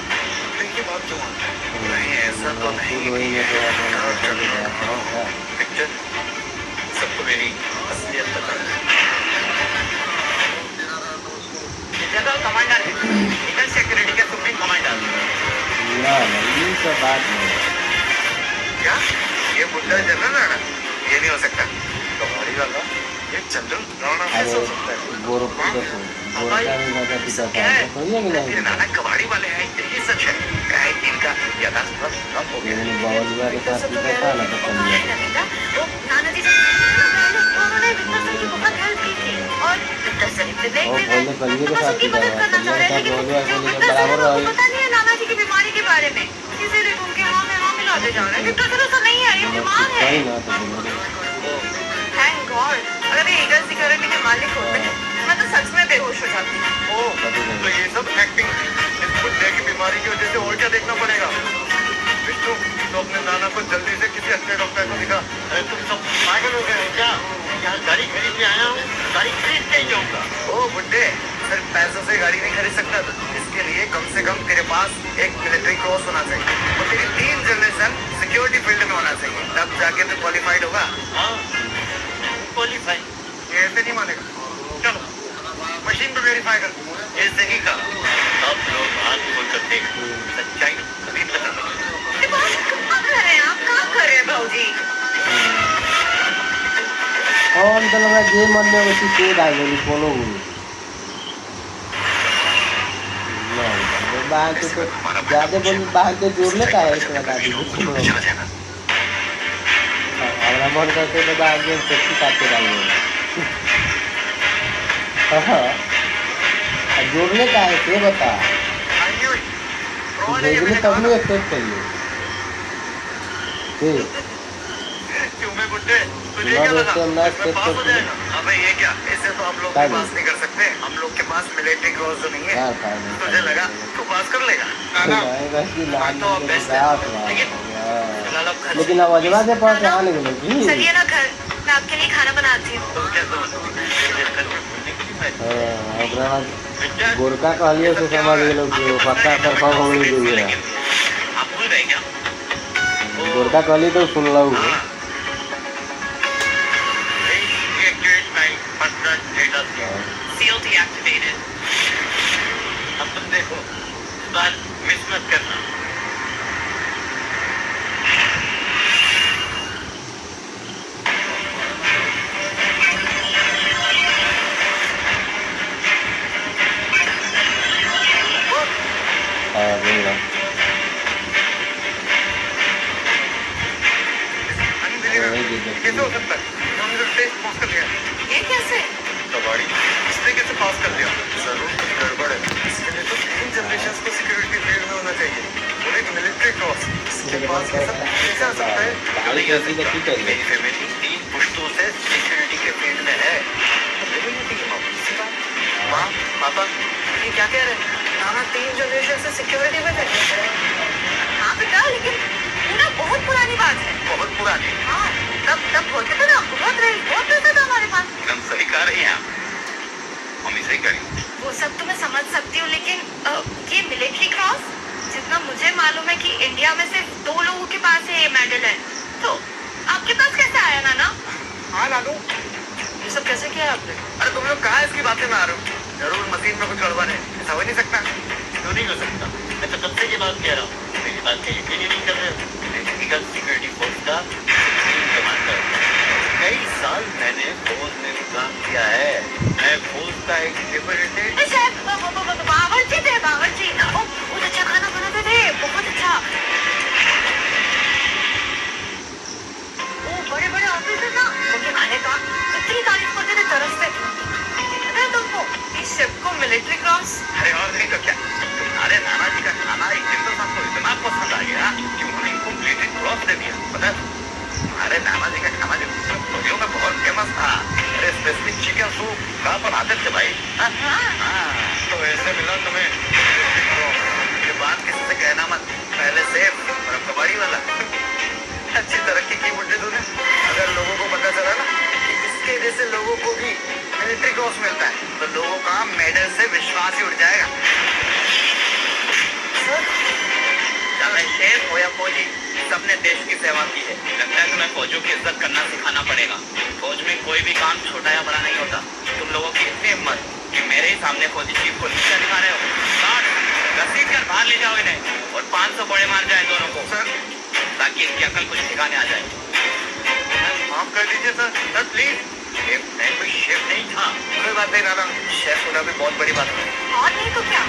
लेकिन ये बात क्यों आता है?
नहीं ऐसा तो नहीं
वही में तो
पिक्चर सबको मेरी असलियत बता जनरल कमांडर है इंडियन सिक्योरिटी के सुप्रीम कमांडर
ना ये सब बात नहीं।
क्या ये बुड्ढा जनरल है ना ये नहीं हो सकता कमाड़ी वाला ये जनरल राणा
अरे
कैसे हो सकता है
गोरखपुर देखो गोरखा में ज्यादा पिता था तो ये कि
ये
नहीं
नाना कबाड़ी वाले हैं ये सच है क्या है कि इनका यथार्थ कम हो गया
ये बाबा के साथ पिता था ना तो कम गया
वो नाना जी से उन्होंने विक्टर सर की बहुत हेल्प की थी और विक्टर सर इतने देख
और
भी रहे
बोलने पर ये के साथ
उनकी
पिता
मदद
था
करना चाह रहे
कल्याण
हैं
साहब
लेकिन
बोल
जो
रहा
विक्टर सर है
बराबर
उनको पता नहीं है नाना जी की बीमारी के बारे में इसीलिए उनके हाँ में हाँ मिलाते जा रहे हैं विक्टर सर ऐसा नहीं है ये बीमार है
सही ना तो बोलो
थैंक गॉड अगर ये ईगल सिक्योरिटी के मालिक होते मैं तो सच में बेहोश हो जाती
तो ये सब एक्टिंग थी। इस बुड्ढे की बीमारी की वजह से और क्या देखना पड़ेगा? विष्णु, तो अपने नाना को जल्दी से किसी अच्छे डॉक्टर को दिखा।
अरे तुम सब पागल हो गए हो क्या यहाँ गाड़ी खरीदने आया हूँ गाड़ी खरीद के ही जाऊंगा
ओ बुड्ढे सिर्फ पैसों से गाड़ी नहीं खरीद सकता था। इसके लिए कम से कम तेरे पास एक मिलिट्री क्रॉस होना चाहिए और तेरी 3 जनरेशन सिक्योरिटी फील्ड में होना चाहिए तब जाके तू क्वालिफाइड होगा।
हाँ क्वालिफाई
ये ऐसे नहीं मानेगा। चलो मशीन पे वेरीफाई कर।
ऐसे ही का अब लोग हाथ खोल कर देख सच्चाई कभी पता नहीं
कहाँ कर रहे हैं आप कहाँ कर रहे हैं भाऊजी
और तो लगा जे मन में उसी के दाई बोली बोलो नहीं बाहर के तो ज्यादा बोली बाहर के जोड़ लेता है इस बता दी
चला जाना
हमारा मन करते तो बाहर के सेक्सी काट के डाल हाँ जोड़ने का है ये बता भेजने तब नहीं एक्सेप्ट करिए ठीक
क्यों मैं बुड्ढे तुझे
ना
क्या लगा
दोस्तों, ना
मैं
एक्सेप्ट
पास हो
करते
जाएगा? अबे ये क्या इसे तो हम लोग
क्या
भी पास नहीं कर सकते। हम लोग के पास मिलिट्री क्रॉस तो नहीं है।
यार फायदा
तुझे लगा तू पास कर लेगा?
लेकिन अब अजवा से पास यहाँ नहीं मिलेगी
चलिए ना घर मैं आपके लिए खाना बनाती हूँ
तुम क्या समझ
अपना गोरखा कहलिए से समझ गए कि पक्का तरफा हो गई है
आप भूल गए क्या
गोरखा कहली तो सुन लो
Seal deactivated. अब तुम देखो इस बार मिस मत करना
कैसे हो सकता है? हमने तो टेस्ट पास कर लिया।
ये कैसे
कबाड़ी इसने कैसे पास कर लिया? जरूर कुछ गड़बड़ है। इसके लिए तो 3 जनरेशन को सिक्योरिटी फील्ड में होना चाहिए और एक मिलिट्री क्रॉस। इसके पास ये सब कैसे आ सकता है?
क्यों नहीं कर सकता मेरी फैमिली 3 पुश्तों से सिक्योरिटी के फील्ड में है
माँ पापा ये क्या कह रहे हैं? नाना 3 जनरेशन से सिक्योरिटी में थे।
हाँ बेटा लेकिन ये ना बहुत पुरानी बात है
बहुत पुरानी
हाँ तब बोलते थे ना बहुत पैसा था हमारे पास
एकदम सही कह रही हैं आप हम इसे करें
वो सब तो मैं समझ सकती हूँ लेकिन ये मिलिट्री क्रॉस जितना मुझे मालूम है कि इंडिया में सिर्फ 2 लोगों के पास है ये मेडल है तो आपके पास कैसे आया नाना
हाँ लालू ये सब कैसे किया आपने? अरे तुम लोग कहाँ इसकी बातें में आ रहे हो? जरूर मशीन में कुछ गड़बड़ है। ऐसा हो ही नहीं सकता।
क्यों नहीं हो सकता मैं तो कब से ये बात कह रहा हूँ मेरी बात का यकीन ही नहीं कर रहे हो लीगल सिक्योरिटी फोर्स का सुप्रीम कमांडर कई साल मैंने फौज में भी काम किया है मैं फौज का एक रिप्रेजेंटेटिव
बावर्ची थे बावर्ची बहुत अच्छा खाना बनाते थे बहुत अच्छा वो बड़े बड़े ऑफिसर ना उनके खाने का इतनी तारीफ करते थे तरसते पता है तुमको इस शेफ को मिलिट्री क्रॉस
अरे और नहीं तो क्या तुम्हारे नाना जी का खाना एक दिन तो सबको इतना पसंद आ गया कि उन्होंने इनको मिलिट्री क्रॉस दे दिया पता है तुम्हारे नाना जी का खाना जो फौजियों में बहुत फेमस था अरे स्पेसिफिक चिकन सूप कहाँ बनाते थे भाई हाँ
तो ऐसे मिला तुम्हें
ये बात किसी से कहना मत पहले सेफ और अब कबाड़ी वाला
अच्छी तरक्की की बुड्ढे तूने। अगर लोगों को पता चला ना कि इसके जैसे लोगों को भी मिलिट्री क्रॉस मिलता है
तो लोगों का मेडल से विश्वास ही उठ जाएगा अपने देश की सेवा की है। लगता है तुम्हें फौजियों की इज्जत करना सिखाना पड़ेगा। फौज में कोई भी काम छोटा या बड़ा नहीं होता। तुम लोगों की इतनी हिम्मत कि मेरे ही सामने फौजी चीफ को नीचा दिखा रहे हो। घसीट कर बाहर ले जाओ इन्हें और 500 बड़े मार जाए दोनों को, सर, ताकि इनकी अकल कुछ ठिकाने आ जाए। माफ कर दीजिए सर, सर प्लीज। मैं कोई शेफ नहीं था। कोई बात नहीं राणा, शेफ होना भी बहुत बड़ी बात है।
और नहीं तो क्या,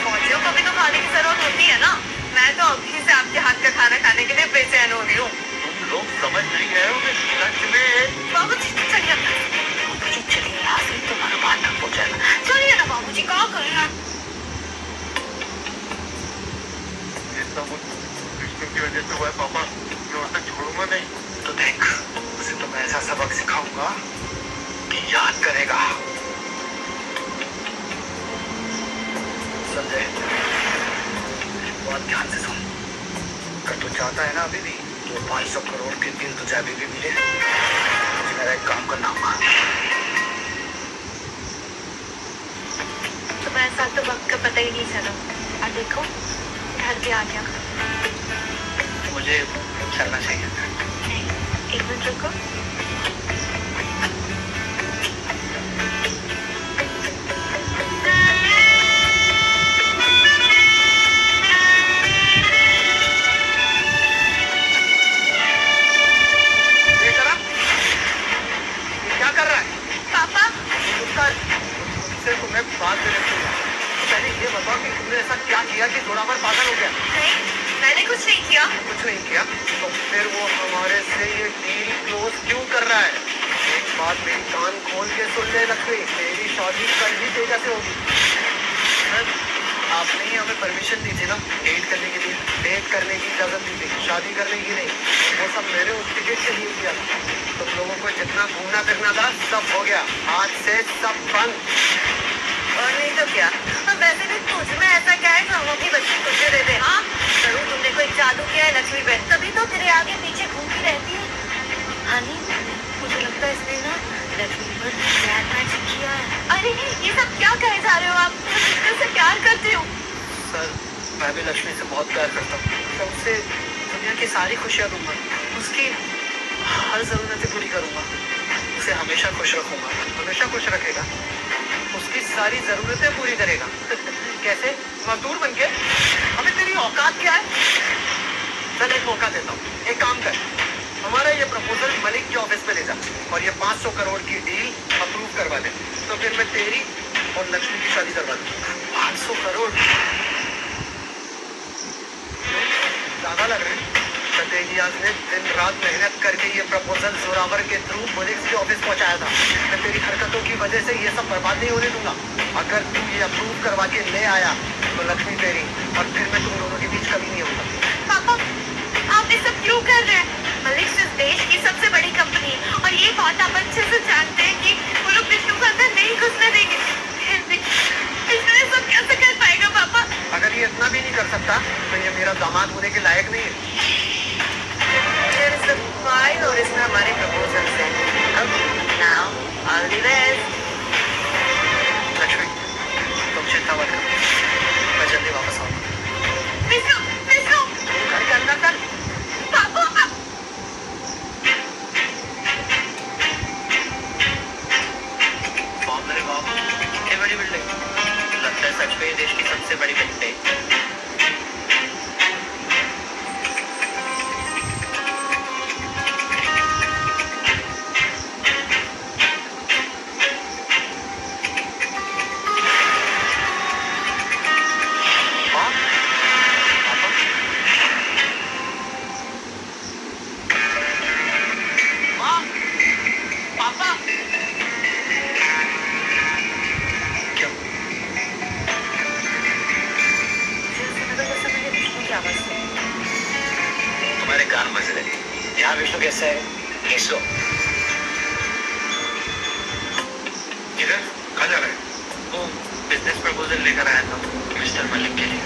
फौजियों को भी तो खाने की जरूरत होती है ना। मैं तो अभी से आपके हाथ का खाना खाने के लिए बेचैन हो रही हूँ।
तुम लोग समझ नहीं रहे हो कि लंच में
बाबूजी चलिए, बाबूजी चलिए यहाँ से, तुम्हारा बात तक पहुँचाएगा। चलिए ना बाबूजी, क्या कर रहे हैं?
इतना कुछ विष्णु की वजह से हुआ है पापा, मैं उसे छोड़ूंगा नहीं।
तो देख, उसे तो मैं ऐसा सबक सिखाऊंगा कि याद करेगा। संजय, बात ध्यान से सुन। अगर तू चाहता है ना अभी भी, तो 500 करोड़ के दिल तुझे अभी भी मिले, मुझे मेरा एक काम करना होगा।
तुम्हारे साथ तो वक्त का पता ही नहीं चला। और देखो, घर पे आ गया।
मुझे चलना चाहिए।
नहीं, एक मिनट रुको।
ये जरा, ये क्या कर रहा है?
पापा,
तुमसे तुम्हें बात देने दूंगा। पहले ये बताओ कि तुमने ऐसा क्या किया कि जोरावर पागल हो गया?
नहीं, मैंने कुछ नहीं किया।
कुछ नहीं किया, तो फिर वो हमारे से ये डील क्लोज क्यों कर रहा है? एक बात मेरी कान खोल के सुन ले लक्ष्मी, मेरी शादी कल ही तेजा से होगी। सर, आपने ही हमें परमिशन दी थी ना डेट करने के लिए, डेट करने की इजाजत दी थी, शादी करने की नहीं। वो सब मैंने उस टिकट से नहीं किया था। तुम लोगों को जितना घूमना फिरना था सब हो गया, आज से सब बंद।
और नहीं तो क्या, अब वैसे भी तुझ में ऐसा क्या है जो हम अपनी बच्ची तुझे दे दे? हाँ, जरूर तुमने कोई जादू किया है लक्ष्मी पे, तभी तो तेरे आगे पीछे घूमती रहती है।
हनी, मुझे लगता है इसने ना लक्ष्मी पर ब्लैक मैजिक किया है।
अरे ये सब क्या कहे जा रहे हो आप? मैं तुझसे से प्यार करती हूँ।
सर, मैं भी लक्ष्मी से बहुत प्यार करता हूँ। मैं उससे दुनिया की सारी खुशियाँ दूंगा, उसकी हर ज़रूरतें पूरी करूंगा, उसे हमेशा खुश रखूंगा, हमेशा खुश रखेगा, उसकी सारी ज़रूरतें पूरी करेगा। कैसे? मजदूर बन के? अबे तेरी औकात क्या है? चल एक मौका देता हूँ, एक काम कर, हमारा ये प्रपोजल मलिक के ऑफिस में ले जा और ये 500 करोड़ की डील अप्रूव करवा दे, तो फिर मैं तेरी और लक्ष्मी की शादी करवा दूंगा। 500 करोड़ ज्यादा लग रहा है। सतेजियाज ने दिन रात मेहनत करके ये प्रपोजल जोरावर के थ्रू मलिक के ऑफिस पहुंचाया था। मैं तेरी हरकतों की वजह से ये सब बर्बाद नहीं होने दूंगा। अगर तू ये अप्रूव करवा के ले आया तो लक्ष्मी तेरी, और फिर मैं तुम दोनों के बीच कभी नहीं होगा।
पापा, आप ये सब क्यों कर रहे हैं? मलिक इस देश की सबसे बड़ी कंपनी है और ये बात आप अच्छे से जानते हैं कि वो लोग विष्णु को अंदर नहीं घुसने देंगे। फिर भी विष्णु ये सब कैसे कर पाएगा पापा?
अगर ये इतना भी नहीं कर सकता तो ये मेरा दामाद होने के लायक नहीं है।
There is a file और इसमें हमारे प्रपोजल है। अब now all the best।
Lakshmi, तुम चिंता मत करो, मैं जल्दी वापस आऊंगा।
विष्णु, विष्णु,
घर के अंदर कर।
पापा,
बाप रे बाप, कितनी बड़ी बिल्डिंग। लगता है सच में ये देश की सबसे बड़ी बिल्डिंग। तुम्हारे कान मजे लगे। यहाँ विष्णु कैसा है? कैसो?
किधर? कहाँ जा रहा है?
वो बिजनेस प्रपोजल लेकर आया था मिस्टर मलिक के लिए।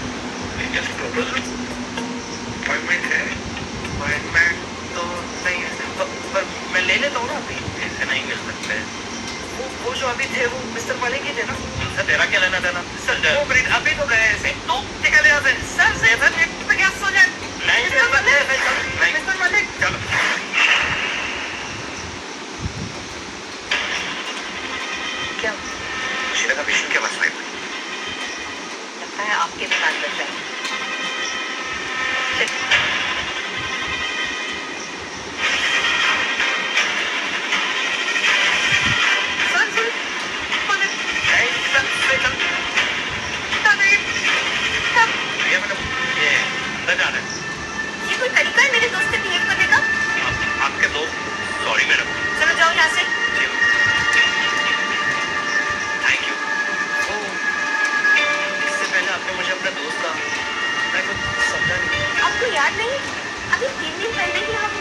Business proposal? अपॉइंटमेंट है?
अपॉइंटमेंट तो नहीं है, पर मैं ले लेता हूँ ना अभी। ऐसे नहीं मिल सकते।
वो जो अभी थे वो मिस्टर मलिक ही थे ना?
उनसे तेरा क्या लेना देना? सर,
2 मिनट अभी तो गए ऐसे। तो निकल यहाँ से। सर, सेवन मिनट में क्या सो जाए?
नहीं,
इसका मतलब है,
नहीं मैडम ये बजानस
ये कोई तरीका है मेरे दोस्त से बिहेव करने का?
आपके दोस्त सॉरी मैडम
चलो जाओ यहाँ से।
थैंक यू इससे पहले आपने मुझे अपना दोस्त कहा मैं कुछ समझा नहीं
आपको याद नहीं? अभी 3 दिन पहले ही हम